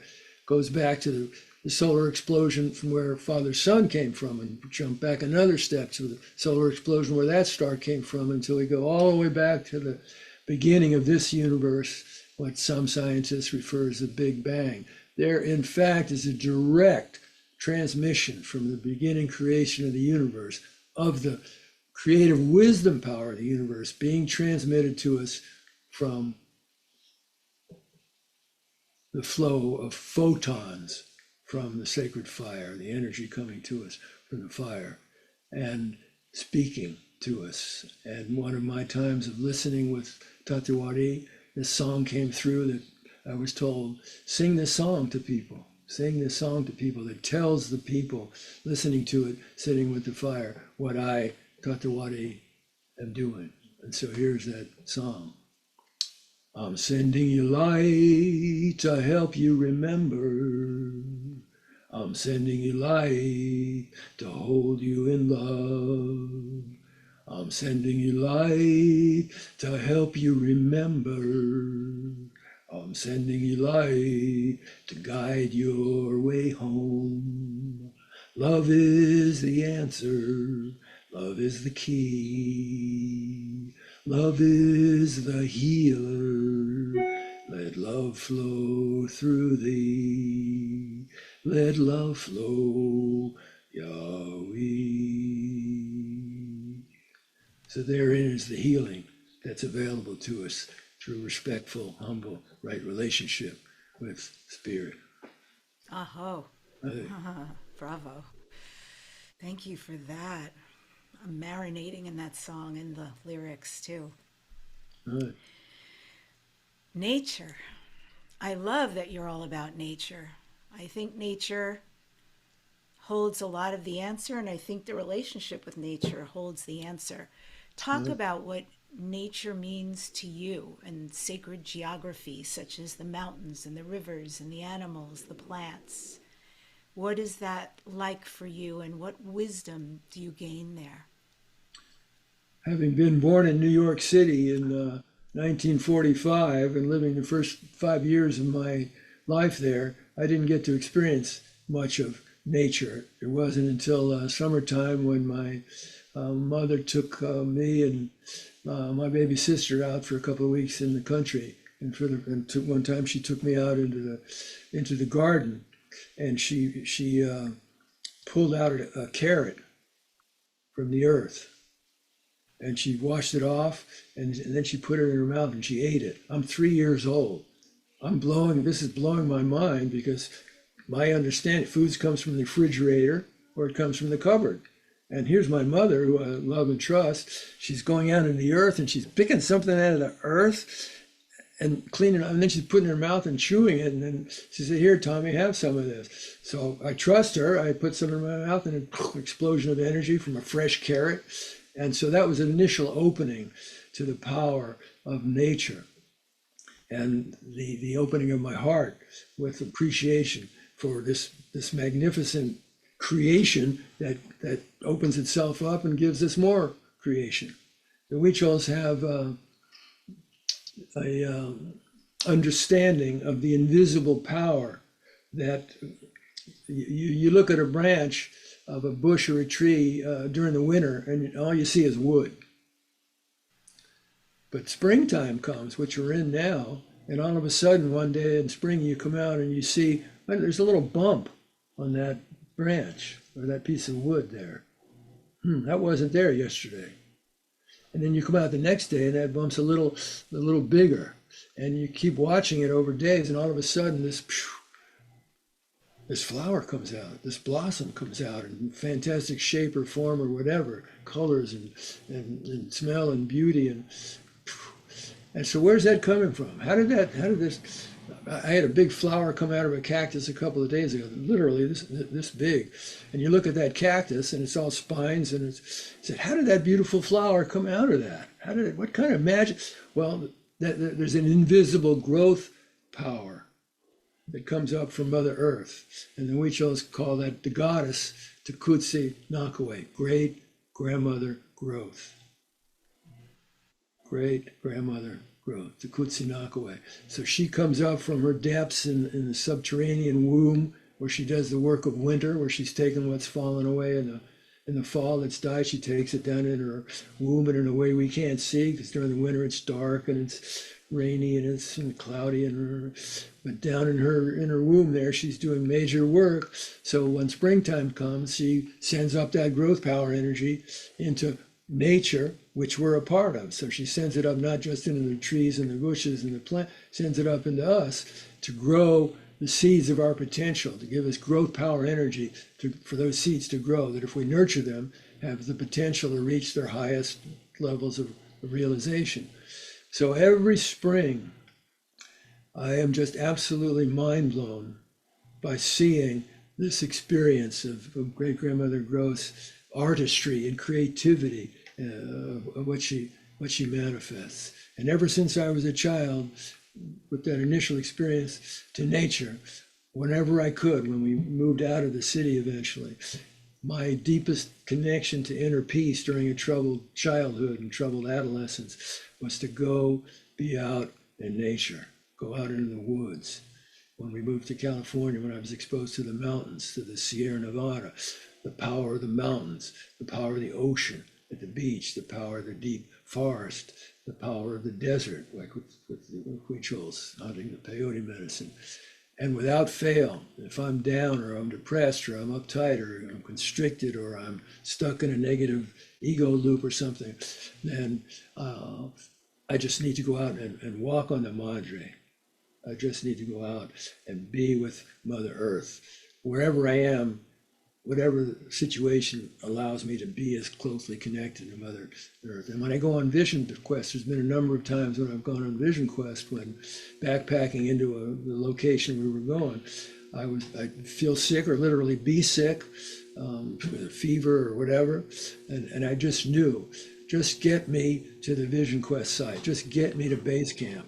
goes back to the solar explosion from where Father Sun came from, and jump back another step to the solar explosion where that star came from, until we go all the way back to the beginning of this universe, what some scientists refer as the Big Bang. There, in fact, is a direct transmission from the beginning creation of the universe, of the creative wisdom power of the universe being transmitted to us from the flow of photons from the sacred fire, the energy coming to us from the fire and speaking to us. And one of my times of listening with Tatewadi, this song came through that I was told, sing this song to people. Sing this song to people that tells the people listening to it, sitting with the fire, what I, Tatewadi, am doing. And so here's that song. I'm sending you light to help you remember. I'm sending you light to hold you in love. I'm sending you light to help you remember. I'm sending you light to guide your way home. Love is the answer. Love is the key. Love is the healer. Let love flow through thee. Let love flow, Yahweh. So therein is the healing that's available to us through respectful, humble, right relationship with Spirit. Aho. Bravo. Thank you for that. I'm marinating in that song and the lyrics too. Right. Nature. I love that you're all about nature. I think nature holds a lot of the answer, and I think the relationship with nature holds the answer. Talk about what nature means to you and sacred geography, such as the mountains and the rivers and the animals, the plants. What is that like for you, and what wisdom do you gain there? Having been born in New York City in 1945 and living the first 5 years of my life there, I didn't get to experience much of nature. It wasn't until summertime when my mother took me and my baby sister out for a couple of weeks in the country. One time she took me out into the garden, and she pulled out a carrot from the earth, and she washed it off, and then she put it in her mouth and she ate it. I'm 3 years old. This is blowing my mind, because my understanding, foods comes from the refrigerator or it comes from the cupboard. And here's my mother, who I love and trust. She's going out in the earth and she's picking something out of the earth and cleaning it, and then she's putting it in her mouth and chewing it. And then she said, "Here, Tommy, have some of this." So I trust her. I put some in my mouth, and an explosion of energy from a fresh carrot. And so that was an initial opening to the power of nature, and the opening of my heart with appreciation for this magnificent creation that opens itself up and gives us more creation. The Huichols have a understanding of the invisible power that you look at a branch of a bush or a tree during the winter, and all you see is wood. But springtime comes, which we're in now, and all of a sudden one day in spring you come out and you see there's a little bump on that branch or that piece of wood there. That wasn't there yesterday. And then you come out the next day and that bump's a little bigger. And you keep watching it over days, and all of a sudden this flower comes out, this blossom comes out in fantastic shape or form or whatever, colors and smell and beauty. And so where's that coming from? How did this, I had a big flower come out of a cactus a couple of days ago, literally this big. And you look at that cactus and it's all spines, and I said, how did that beautiful flower come out of that? What kind of magic? Well, there's an invisible growth power that comes up from Mother Earth. And the Huichols call that the goddess Tekutsi Nakaway, great grandmother growth. Great grandmother growth, Tekutsi Nakaway. So she comes up from her depths in the subterranean womb, where she does the work of winter, where she's taken what's fallen away in the fall that's died. She takes it down in her womb, and in a way we can't see, because during the winter it's dark and it's rainy and it's cloudy but down in her womb there, she's doing major work. So when springtime comes, she sends up that growth power energy into nature, which we're a part of. So she sends it up not just into the trees and the bushes and the plant, sends it up into us to grow the seeds of our potential, to give us growth power energy for those seeds to grow, that if we nurture them, have the potential to reach their highest levels of realization. So every spring, I am just absolutely mind blown by seeing this experience of great grandmother Gross artistry and creativity of what she manifests. And ever since I was a child, with that initial experience to nature, whenever I could, when we moved out of the city eventually, my deepest connection to inner peace during a troubled childhood and troubled adolescence was to go be out in nature, go out into the woods. When we moved to California, when I was exposed to the mountains, to the Sierra Nevada, the power of the mountains, the power of the ocean at the beach, the power of the deep forest, the power of the desert, like with the Huichols hunting the peyote medicine. And without fail, if I'm down or I'm depressed or I'm uptight or I'm constricted or I'm stuck in a negative ego loop or something, then I just need to go out and walk on the Madre. I just need to go out and be with Mother Earth. Wherever I am, whatever the situation allows me to be as closely connected to Mother Earth. And when I go on vision quest, there's been a number of times when I've gone on vision quest, when backpacking into the location we were going, I'd feel sick or literally be sick, with a fever or whatever. And I just knew, just get me to the vision quest site, just get me to base camp.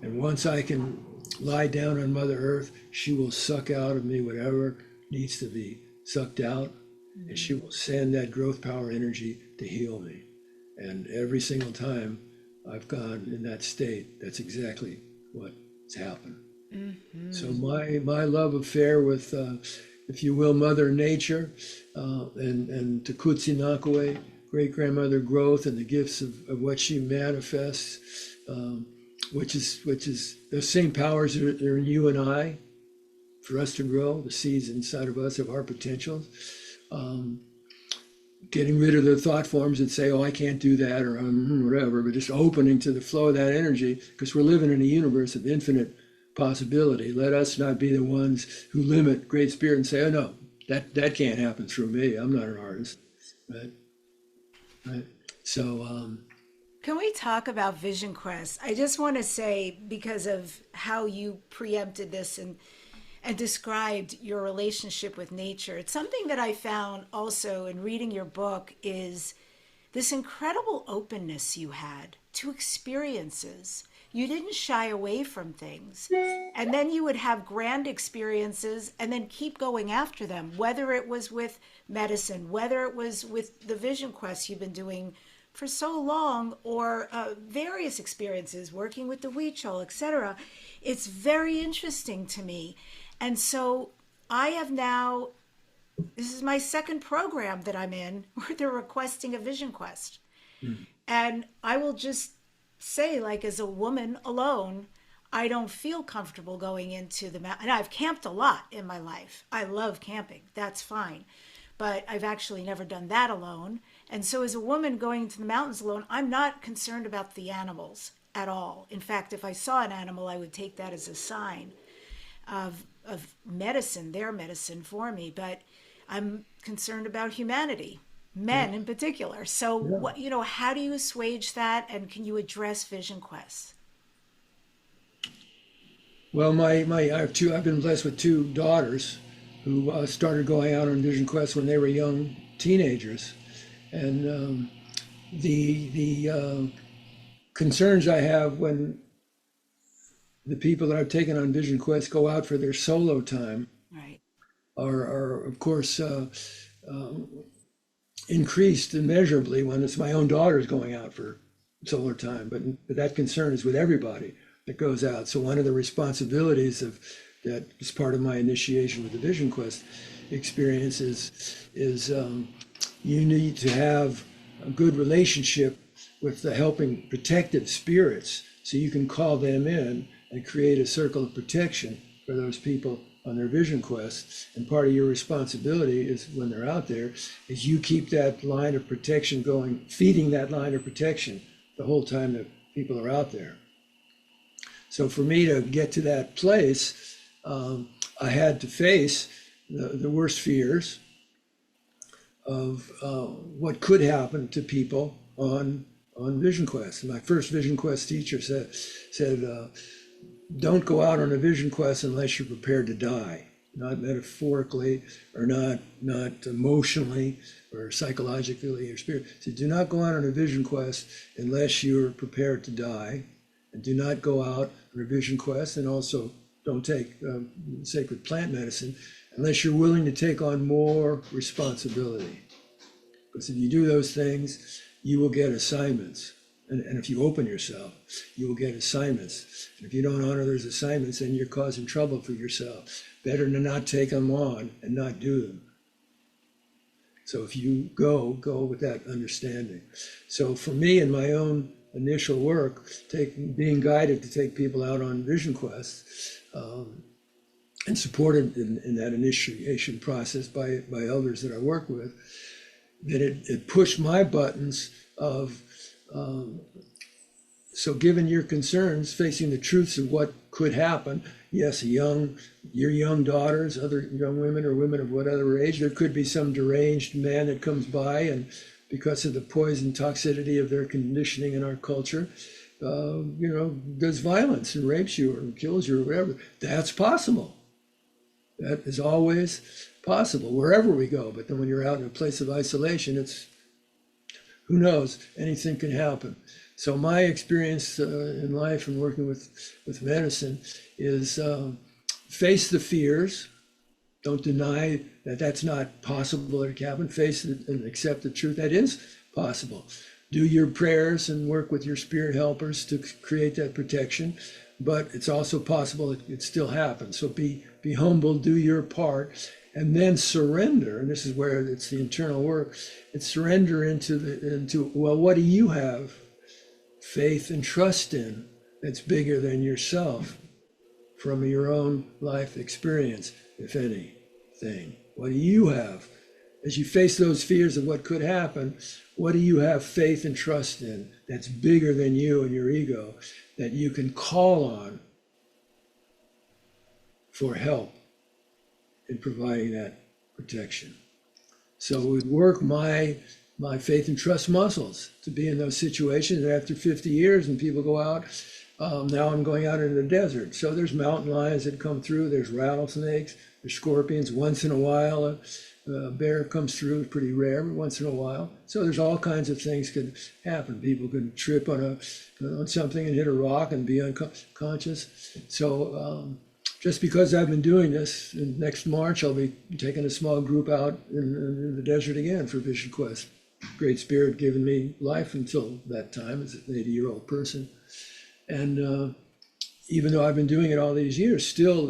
And once I can lie down on Mother Earth, she will suck out of me whatever needs to be sucked out, and she will send that growth power energy to heal me. And every single time I've gone in that state, that's exactly what's happened. Mm-hmm. So my love affair with, if you will, Mother Nature, and Tekutsi Nakaway, great grandmother growth, and the gifts of what she manifests, which is those same powers that are in you and I, for us to grow, the seeds inside of us of our potentials. Getting rid of the thought forms that say, oh, I can't do that, or whatever, but just opening to the flow of that energy, because we're living in a universe of infinite possibility. Let us not be the ones who limit Great Spirit and say, oh no, that can't happen through me. I'm not an artist, right? So, can we talk about Vision Quest? I just want to say, because of how you preempted this and described your relationship with nature, it's something that I found also in reading your book, is this incredible openness you had to experiences. You didn't shy away from things. And then you would have grand experiences and then keep going after them, whether it was with medicine, whether it was with the Vision Quest you've been doing for so long, or various experiences working with the Huichol, etc. It's very interesting to me. And so I have now, this is my second program that I'm in where they're requesting a Vision Quest. Mm. And I will just say, like, as a woman alone, I don't feel comfortable going into the mountain. And I've camped a lot in my life. I love camping. That's fine. But I've actually never done that alone. And so as a woman going into the mountains alone, I'm not concerned about the animals at all. In fact, if I saw an animal, I would take that as a sign of medicine, their medicine for me. But I'm concerned about humanity, men in particular. So what, how do you assuage that, and can you address vision quests? Well, I've been blessed with two daughters who started going out on vision quests when they were young teenagers, and the concerns I have when the people that I've taken on vision quests go out for their solo time Right. are of course increased immeasurably when it's my own daughters going out for solo time. But that concern is with everybody that goes out. So one of the responsibilities of that is part of my initiation with the Vision Quest experience is you need to have a good relationship with the helping protective spirits, so you can call them in and create a circle of protection for those people on their vision quests. And part of your responsibility is, when they're out there, is you keep that line of protection going, feeding that line of protection the whole time that people are out there. So for me to get to that place, I had to face the worst fears of what could happen to people on vision quests. And my first vision quest teacher said don't go out on a vision quest unless you're prepared to die, not metaphorically or not emotionally or psychologically or spiritually. So do not go out on a vision quest unless you're prepared to die, and do not go out on a vision quest, and also don't take sacred plant medicine unless you're willing to take on more responsibility. Because if you do those things, you will get assignments. And if you open yourself, you will get assignments. And if you don't honor those assignments, then you're causing trouble for yourself. Better to not take them on and not do them. So if you go with that understanding. So for me, in my own initial work, being guided to take people out on vision quests, and supported in that initiation process by elders that I work with, that it pushed my buttons of, so given your concerns, facing the truths of what could happen, yes, your young daughters, other young women or women of whatever age, there could be some deranged man that comes by, and because of the poison toxicity of their conditioning in our culture, does violence and rapes you or kills you or whatever. That's possible. That is always possible wherever we go. But then when you're out in a place of isolation, it's, who knows, anything can happen. So my experience in life and working with medicine is face the fears. Don't deny that that's not possible or it can happen. Face it and accept the truth. That is possible. Do your prayers and work with your spirit helpers to create that protection. But it's also possible it still happens. So be humble, do your part, and then surrender. And this is where it's the internal work. It's surrender into well, what do you have faith and trust in that's bigger than yourself from your own life experience, if anything? What do you have? As you face those fears of what could happen, what do you have faith and trust in that's bigger than you and your ego, that you can call on for help in providing that protection? So it would work my faith and trust muscles to be in those situations. And after 50 years, and people go out, now I'm going out into the desert. So there's mountain lions that come through, there's rattlesnakes, there's scorpions. Once in a while, a bear comes through, it's pretty rare, but once in a while. So there's all kinds of things could happen. People could trip on something and hit a rock and be unconscious. So just because I've been doing this, next March I'll be taking a small group out in the desert again for Vision Quest. Great Spirit given me life until that time as an 80-year-old person. And even though I've been doing it all these years, still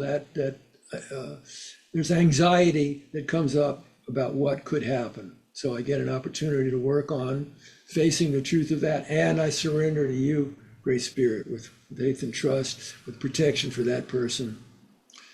there's anxiety that comes up about what could happen. So I get an opportunity to work on facing the truth of that, and I surrender to you, Great Spirit, with faith and trust, with protection for that person,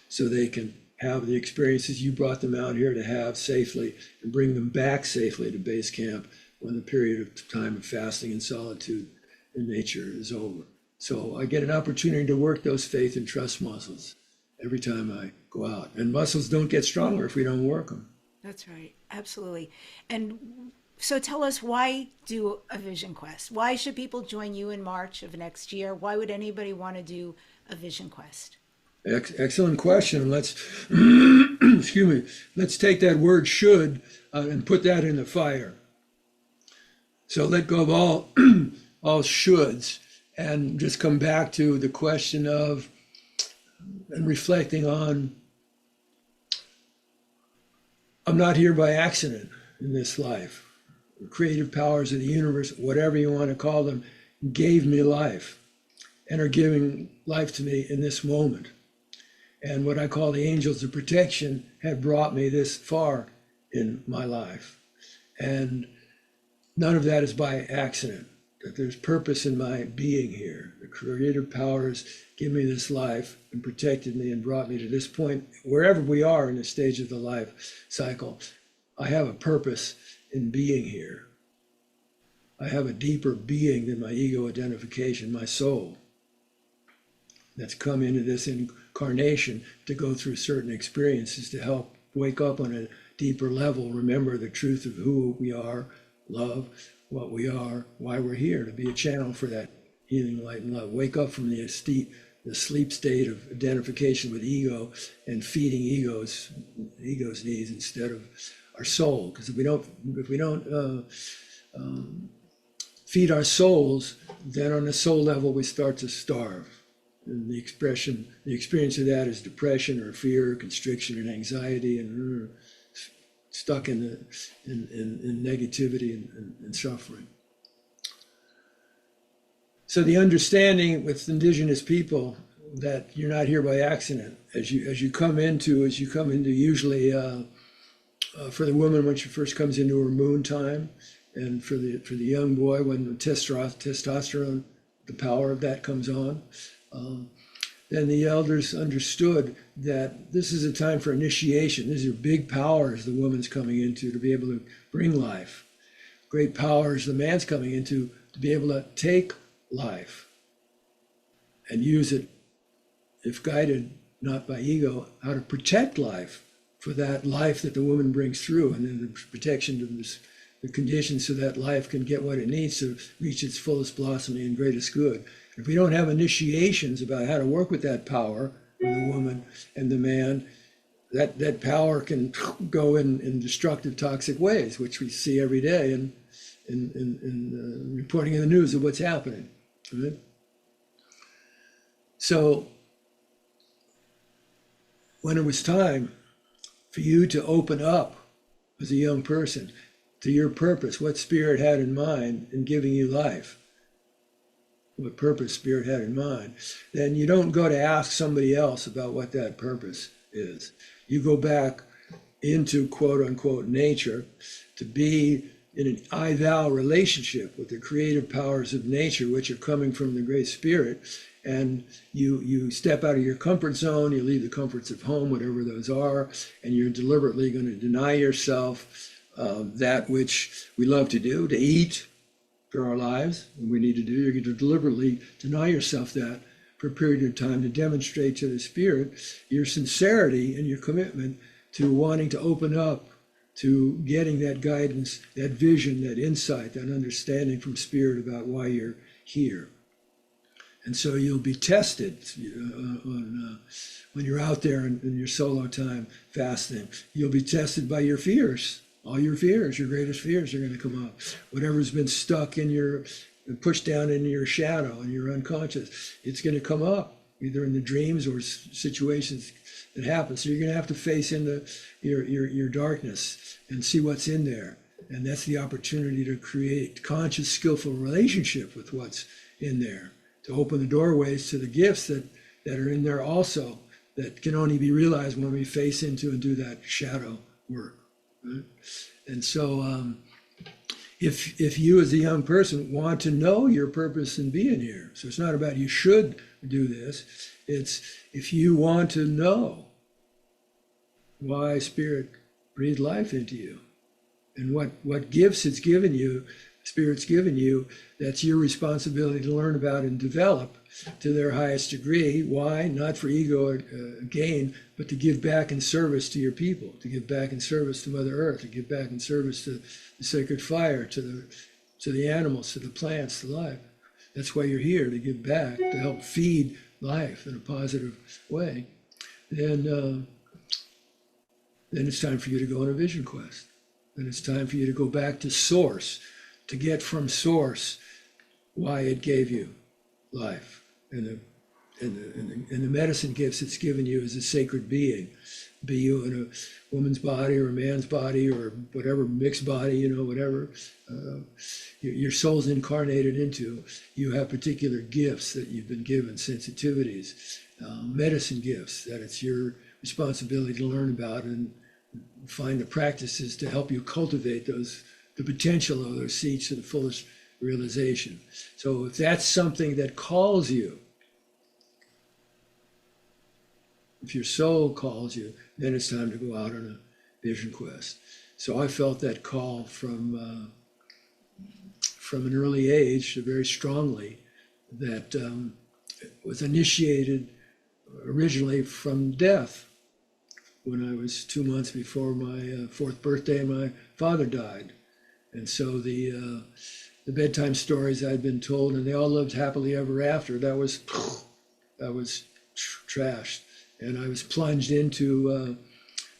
so they can have the experiences you brought them out here to have safely, and bring them back safely to base camp when the period of time of fasting and solitude in nature is over. So I get an opportunity to work those faith and trust muscles every time I go out. And muscles don't get stronger if we don't work them. That's right. Absolutely. And so tell us, why do a vision quest? Why should people join you in March of next year? Why would anybody want to do a vision quest? Excellent question. Let's excuse me. Let's take that word "should" and put that in the fire. So let go of all shoulds and just come back to the question of and reflecting on. I'm not here by accident in this life. The creative powers of the universe, whatever you want to call them, gave me life and are giving life to me in this moment. And what I call the angels of protection have brought me this far in my life. And none of that is by accident, that there's purpose in my being here. The creative powers give me this life and protected me and brought me to this point. Wherever we are in the stage of the life cycle, I have a purpose in being here. I have a deeper being than my ego identification, my soul, that's come into this incarnation to go through certain experiences to help wake up on a deeper level, remember the truth of who we are, love, what we are, why we're here, to be a channel for that healing light and love. Wake up from the sleep state of identification with ego and feeding ego's needs instead of our soul. Because if we don't feed our souls, then on the soul level we start to starve. And the experience of that is depression or fear, constriction and anxiety, and stuck in negativity and suffering. So the understanding with Indigenous people that you're not here by accident, as you come into usually for the woman when she first comes into her moon time, and for the young boy when the testosterone, the power of that comes on. Then the elders understood that this is a time for initiation. These are big powers the woman's coming into to be able to bring life. Great powers the man's coming into to be able to take life and use it, if guided not by ego, how to protect life for that life that the woman brings through, and then the protection of the conditions so that life can get what it needs to reach its fullest blossoming and greatest good. If we don't have initiations about how to work with that power, with the woman and the man, that power can go in destructive, toxic ways, which we see every day in reporting in the news of what's happening. Right? So when it was time for you to open up as a young person to your purpose, what Spirit had in mind in giving you life, what purpose Spirit had in mind, then you don't go to ask somebody else about what that purpose is. You go back into quote unquote nature to be in an I-thou relationship with the creative powers of nature, which are coming from the Great Spirit. And you step out of your comfort zone, you leave the comforts of home, whatever those are, and you're deliberately going to deny yourself that which we love to do, to eat for our lives, and we need to do. You're going to deliberately deny yourself that for a period of time to demonstrate to the Spirit your sincerity and your commitment to wanting to open up to getting that guidance, that vision, that insight, that understanding from Spirit about why you're here. And so you'll be tested when you're out there in your solo time fasting. You'll be tested by your fears. All your fears, your greatest fears are going to come up. Whatever's been stuck in your, pushed down into your shadow and your unconscious, it's going to come up, either in the dreams or situations that happen. So you're going to have to face into your darkness and see what's in there. And that's the opportunity to create conscious, skillful relationship with what's in there, to open the doorways to the gifts that are in there also, that can only be realized when we face into and do that shadow work. Right? And so if you as a young person want to know your purpose in being here, so it's not about you should do this, it's if you want to know why Spirit breathed life into you And what gifts it's given you, Spirit's given you, that's your responsibility to learn about and develop to their highest degree. Why? Not for ego gain, but to give back in service to your people, to give back in service to Mother Earth, to give back in service to the sacred fire, to the animals, to the plants, to life. That's why you're here, to give back, to help feed life in a positive way. Then it's time for you to go on a vision quest. Then it's time for you to go back to source, to get from source why it gave you life. And the medicine gifts it's given you as a sacred being. Be you in a woman's body or a man's body or whatever, mixed body, whatever your soul's incarnated into, you have particular gifts that you've been given, sensitivities, medicine gifts that it's your responsibility to learn about and find the practices to help you cultivate the potential of those seeds to the fullest realization. So if that's something that calls you, if your soul calls you, then it's time to go out on a vision quest. So I felt that call from an early age, very strongly, that was initiated originally from death. When I was 2 months before my fourth birthday, my father died. And so the bedtime stories I'd been told, and they all lived happily ever after, that was trashed. And I was plunged into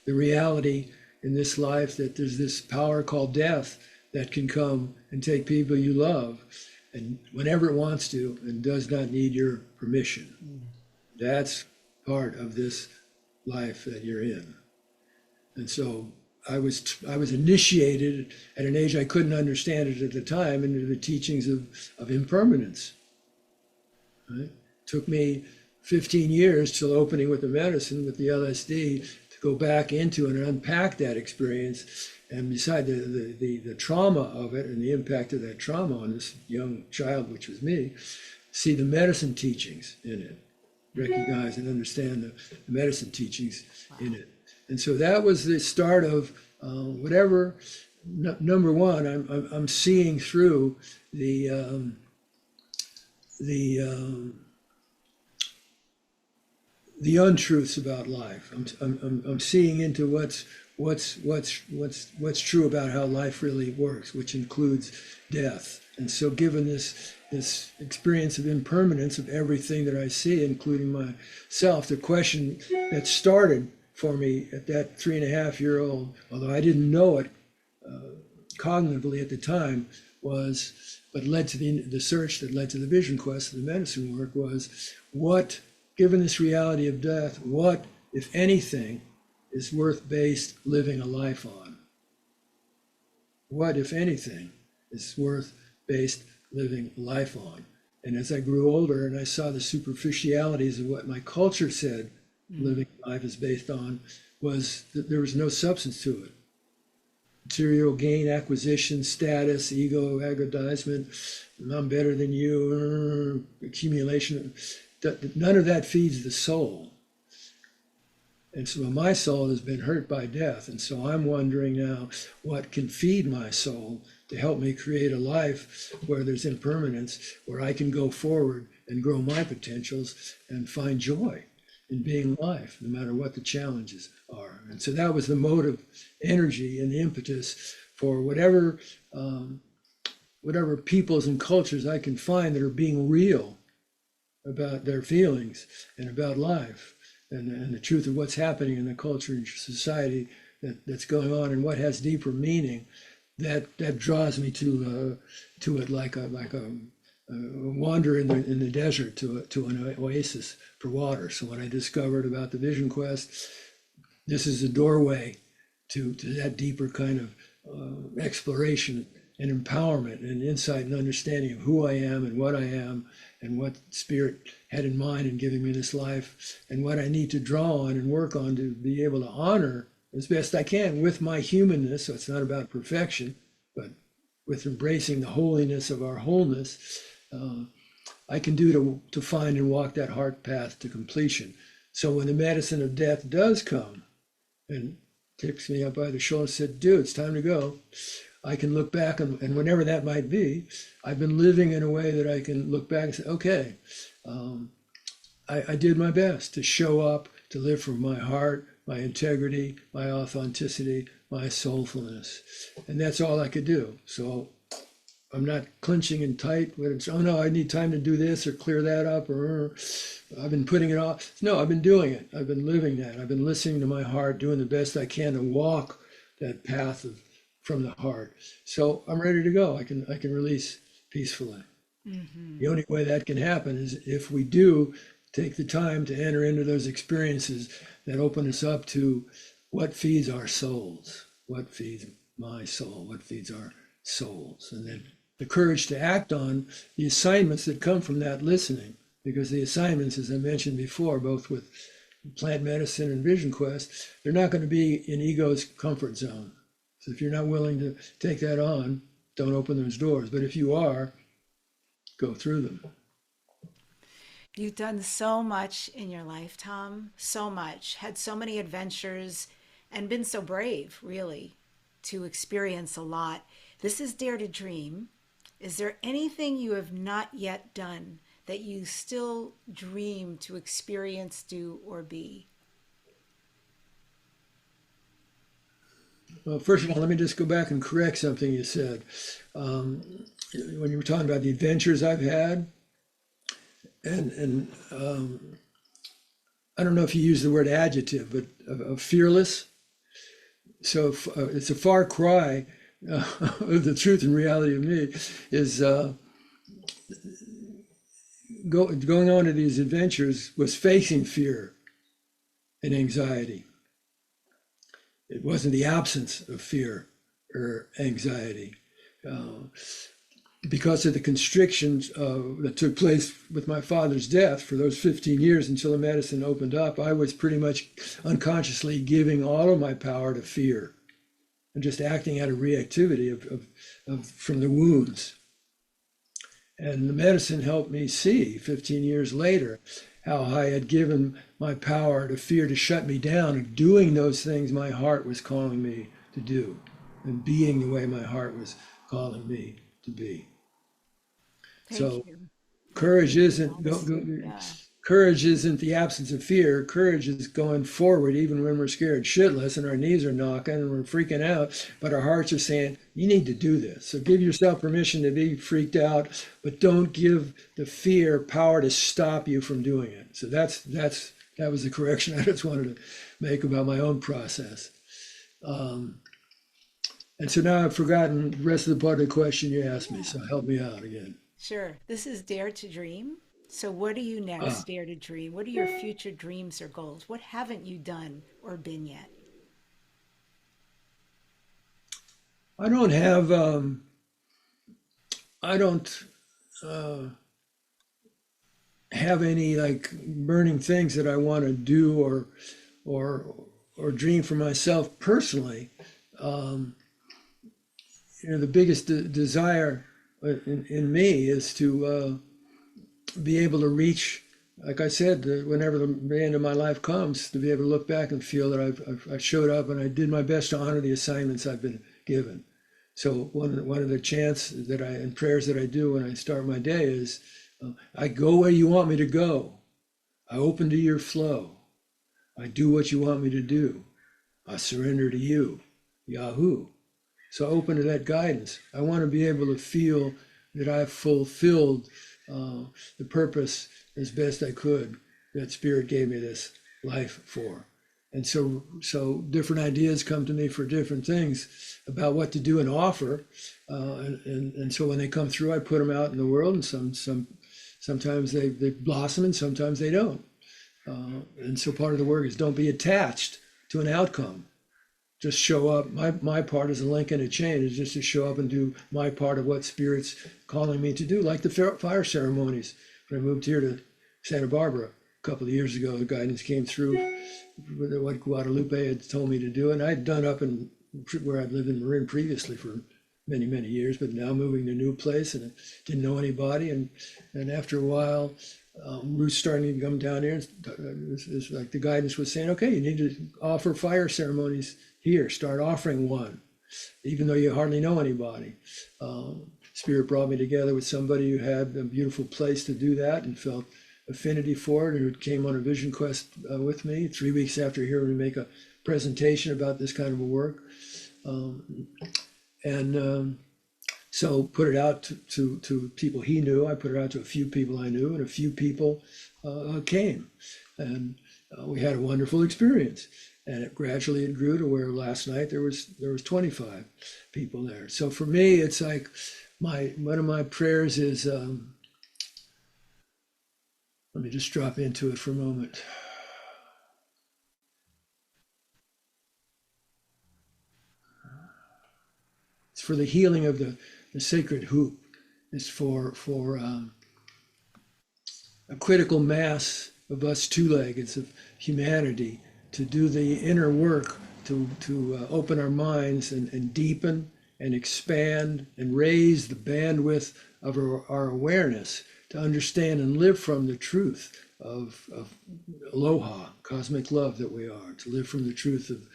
the reality in this life that there's this power called death that can come and take people you love, and whenever it wants to, and does not need your permission. That's part of this life that you're in. And so I was initiated at an age I couldn't understand it at the time into the teachings of impermanence. Right? Took me 15 years till opening with the medicine, with the LSD, to go back into and unpack that experience. And beside the trauma of it and the impact of that trauma on this young child, which was me, see the medicine teachings in it, recognize and understand the medicine teachings in it. And so that was the start of whatever. Number one, I'm seeing through the untruths about life. I'm seeing into what's true about how life really works, which includes death. And so given this experience of impermanence of everything that I see, including myself, the question that started for me at that 3.5-year-old, although I didn't know it cognitively at the time, but led to the search that led to the vision quest and the medicine work, was what, given this reality of death, what, if anything, is worth based living a life on? What, if anything, is worth based living a life on? And as I grew older and I saw the superficialities of what my culture said living life is based on, was that there was no substance to it. Material gain, acquisition, status, ego, aggrandizement, I'm better than you, accumulation. None of that feeds the soul. And so my soul has been hurt by death. And so I'm wondering now what can feed my soul to help me create a life where there's impermanence, where I can go forward and grow my potentials and find joy in being life, no matter what the challenges are. And so that was the motive, energy, and the impetus for whatever peoples and cultures I can find that are being real about their feelings and about life and the truth of what's happening in the culture and society that's going on and what has deeper meaning. That draws me to it like a wander in the desert to an oasis for water. So when I discovered about the Vision Quest, this is a doorway to that deeper kind of exploration and empowerment and insight and understanding of who I am and what Spirit had in mind in giving me this life, and what I need to draw on and work on to be able to honor as best I can with my humanness. So it's not about perfection, but with embracing the holiness of our wholeness, I can do to find and walk that heart path to completion. So when the medicine of death does come, and picks me up by the shoulder and said, dude, it's time to go. I can look back, and whenever that might be, I've been living in a way that I can look back and say, okay, I did my best to show up, to live from my heart, my integrity, my authenticity, my soulfulness. And that's all I could do. So I'm not clenching and tight when it's, oh no, I need time to do this or clear that up, or I've been putting it off. No, I've been doing it. I've been living that. I've been listening to my heart, doing the best I can to walk that path from the heart. So I'm ready to go. I can release peacefully. Mm-hmm. The only way that can happen is if we do take the time to enter into those experiences that open us up to what feeds our souls, what feeds my soul, what feeds our souls, and then the courage to act on the assignments that come from that listening, because the assignments, as I mentioned before, both with plant medicine and vision quest, they're not going to be in ego's comfort zone. So if you're not willing to take that on, don't open those doors. But if you are, go through them. You've done so much in your life, Tom, so much, had so many adventures, and been so brave, really, to experience a lot. This is Dare to Dream. Is there anything you have not yet done that you still dream to experience, do, or be? Well, first of all, let me just go back and correct something you said. When you were talking about the adventures I've had, and I don't know if you use the word adjective, but fearless. So it's a far cry. The truth and reality of me is going on to these adventures was facing fear and anxiety. It wasn't the absence of fear or anxiety. Because of the constrictions that took place with my father's death for those 15 years until the medicine opened up, I was pretty much unconsciously giving all of my power to fear and just acting out of reactivity from the wounds. And the medicine helped me see 15 years later how I had given my power to fear to shut me down and doing those things my heart was calling me to do and being the way my heart was calling me to be. Thank you. Courage isn't courage isn't the absence of fear. Courage is going forward even when we're scared shitless and our knees are knocking and we're freaking out, but our hearts are saying, you need to do this. So give yourself permission to be freaked out, but don't give the fear power to stop you from doing it. So that was the correction I just wanted to make about my own process. And so now I've forgotten the rest of the part of the question you asked me, so help me out again. Sure. This is Dare to Dream. So what do you next dare to dream? What are your future dreams or goals? What haven't you done or been yet? I don't have any like burning things that I want to do or dream for myself personally. The biggest desire in me is to be able to reach, like I said, whenever the end of my life comes, to be able to look back and feel that I showed up and I did my best to honor the assignments I've been given. So one of the chants that and prayers that I do when I start my day is, I go where you want me to go. I open to your flow. I do what you want me to do. I surrender to you, Yahoo. So open to that guidance. I want to be able to feel that I've fulfilled the purpose as best I could that Spirit gave me this life for. And so different ideas come to me for different things about what to do and offer. And so when they come through, I put them out in the world, and sometimes they blossom and sometimes they don't. And so part of the work is don't be attached to an outcome. Just show up. My part as a link in a chain is just to show up and do my part of what Spirit's calling me to do, like the fire ceremonies. When I moved here to Santa Barbara a couple of years ago, the guidance came through with what Guadalupe had told me to do. And I'd done up in where I'd lived in Marin previously for many, many years, but now moving to a new place and I didn't know anybody. And after a while, roots starting to come down here. It's like the guidance was saying, okay, you need to offer fire ceremonies here. Start offering one, even though you hardly know anybody. Spirit brought me together with somebody who had a beautiful place to do that and felt affinity for it, and who came on a vision quest with me 3 weeks after hearing me make a presentation about this kind of a work. So put it out to people he knew. I put it out to a few people I knew, and a few people came. And we had a wonderful experience. And it gradually grew to where last night there was 25 people there. So for me, it's like one of my prayers is, let me just drop into it for a moment. It's for the healing of the sacred hoop. It's for a critical mass of us two-leggeds of humanity to do the inner work to open our minds and deepen and expand and raise the bandwidth of our awareness to understand and live from the truth of aloha, cosmic love that we are, to live from the truth of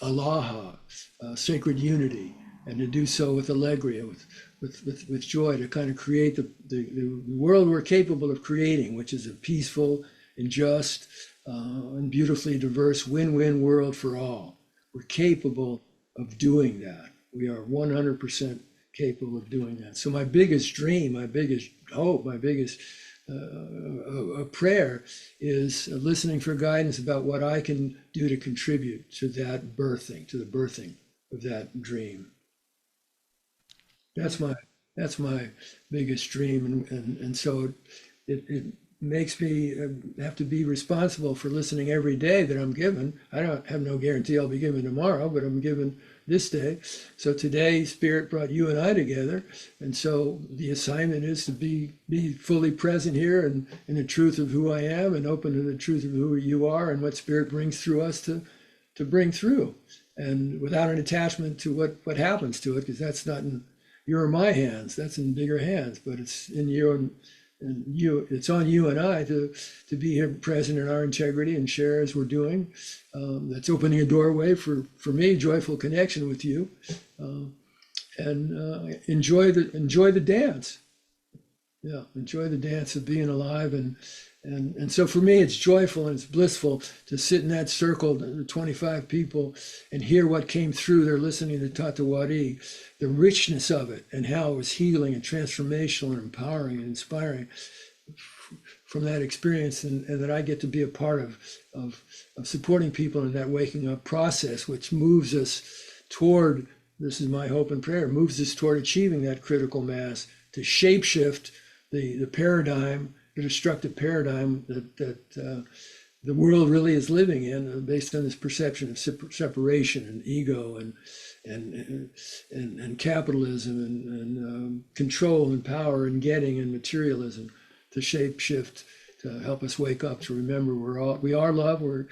alaha, sacred unity, and to do so with allegria, with joy, to kind of create the world we're capable of creating, which is a peaceful and just and beautifully diverse win-win world for all. We're capable of doing that. We are 100% capable of doing that. So my biggest dream, my biggest hope, my biggest prayer is listening for guidance about what I can do to contribute to that birthing, to the birthing of that dream. That's my biggest dream, and so it makes me have to be responsible for listening every day that I'm given. I don't have no guarantee I'll be given tomorrow, but I'm given this day. So today, Spirit brought you and I together, and so the assignment is to be fully present here and in the truth of who I am, and open to the truth of who you are and what Spirit brings through us to bring through, and without an attachment to what happens to it, because that's not in your or my hands. That's in bigger hands, but it's in your and you. It's on you and I to be here present in our integrity and share as we're doing. That's opening a doorway for me, joyful connection with you, and enjoy the dance. Yeah, enjoy the dance of being alive, and so for me, it's joyful and it's blissful to sit in that circle, 25 people, and hear what came through. They're listening to Tatawari, the richness of it, and how it was healing and transformational and empowering and inspiring from that experience, and that I get to be a part of supporting people in that waking up process, which moves us toward, this is my hope and prayer, moves us toward achieving that critical mass to shapeshift the paradigm, the destructive paradigm that the world really is living in, based on this perception of separation and ego and capitalism and control and power and getting and materialism, to shape shift, to help us wake up, to remember we are love. Our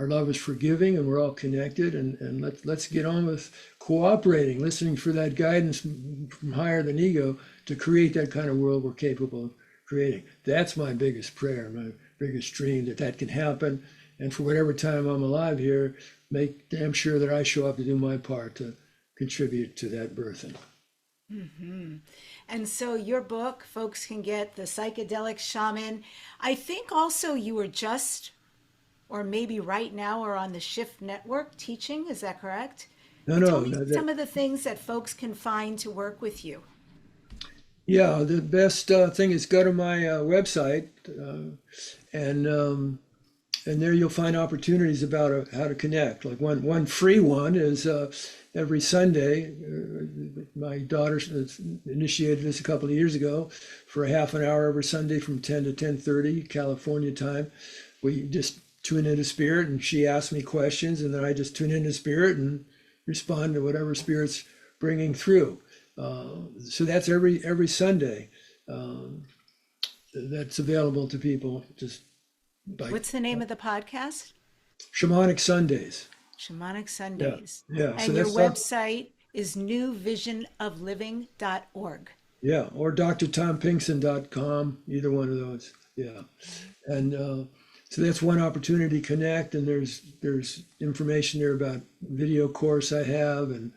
love is forgiving, and we're all connected. And let's get on with cooperating, listening for that guidance from higher than ego to create that kind of world we're capable of creating. That's my biggest prayer, my biggest dream, that can happen. And for whatever time I'm alive here, make damn sure that I show up to do my part to contribute to that birthing. Mm-hmm. And so your book, folks can get The Psychedelic Shaman. I think also you were just, or maybe right now, are on the Shift Network teaching. Is that correct? Tell me some of the things that folks can find to work with you. Yeah, the best thing is go to my website, and there you'll find opportunities about how to connect. Like one free one is every Sunday. My daughter initiated this a couple of years ago for a half an hour every Sunday from 10 to 10:30 California time. We just tune into Spirit, and she asks me questions, and then I just tune into Spirit and respond to whatever Spirit's bringing through. So that's every Sunday. That's available to people. Just what's the name of the podcast? Shamanic Sundays. Shamanic Sundays. Yeah. And so your website is newvisionofliving.org. Yeah, or drtompinkson.com, either one of those. Yeah. And so that's one opportunity to connect. And there's information there about video course I have, and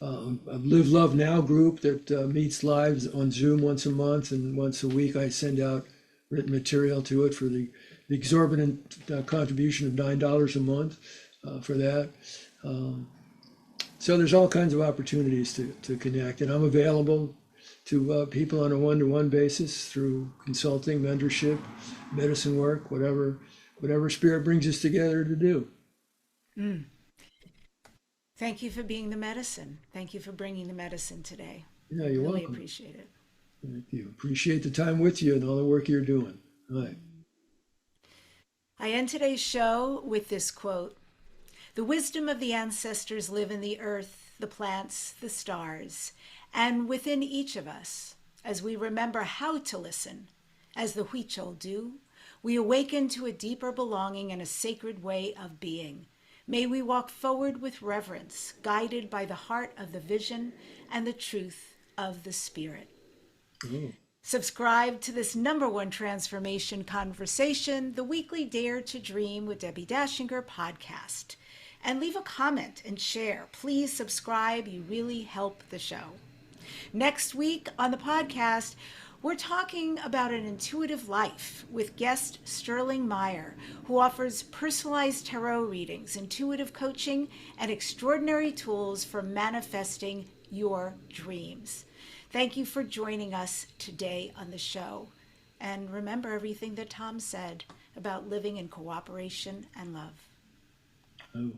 a Live Love Now group that meets live on Zoom once a month, and once a week I send out written material to it for the exorbitant contribution of $9 a month for that. So there's all kinds of opportunities to connect, and I'm available to people on a one-to-one basis through consulting, mentorship, medicine work, whatever spirit brings us together to do. Thank you for being the medicine. Thank you for bringing the medicine today. Yeah, you're Really welcome. appreciate it. Thank you. Appreciate the time with you and all the work you're doing. All right. I end today's show with this quote: "The wisdom of the ancestors live in the earth, the plants, the stars, and within each of us. As we remember how to listen, as the Huichol do, we awaken to a deeper belonging and a sacred way of being. May we walk forward with reverence, guided by the heart of the vision and the truth of the spirit." Oh. Subscribe to this #1 transformation conversation, the weekly Dare to Dream with Debbie Dashinger podcast. And leave a comment and share. Please subscribe. You really help the show. Next week on the podcast, we're talking about an intuitive life with guest Sterling Meyer, who offers personalized tarot readings, intuitive coaching, and extraordinary tools for manifesting your dreams. Thank you for joining us today on the show. And remember everything that Tom said about living in cooperation and love. Oh.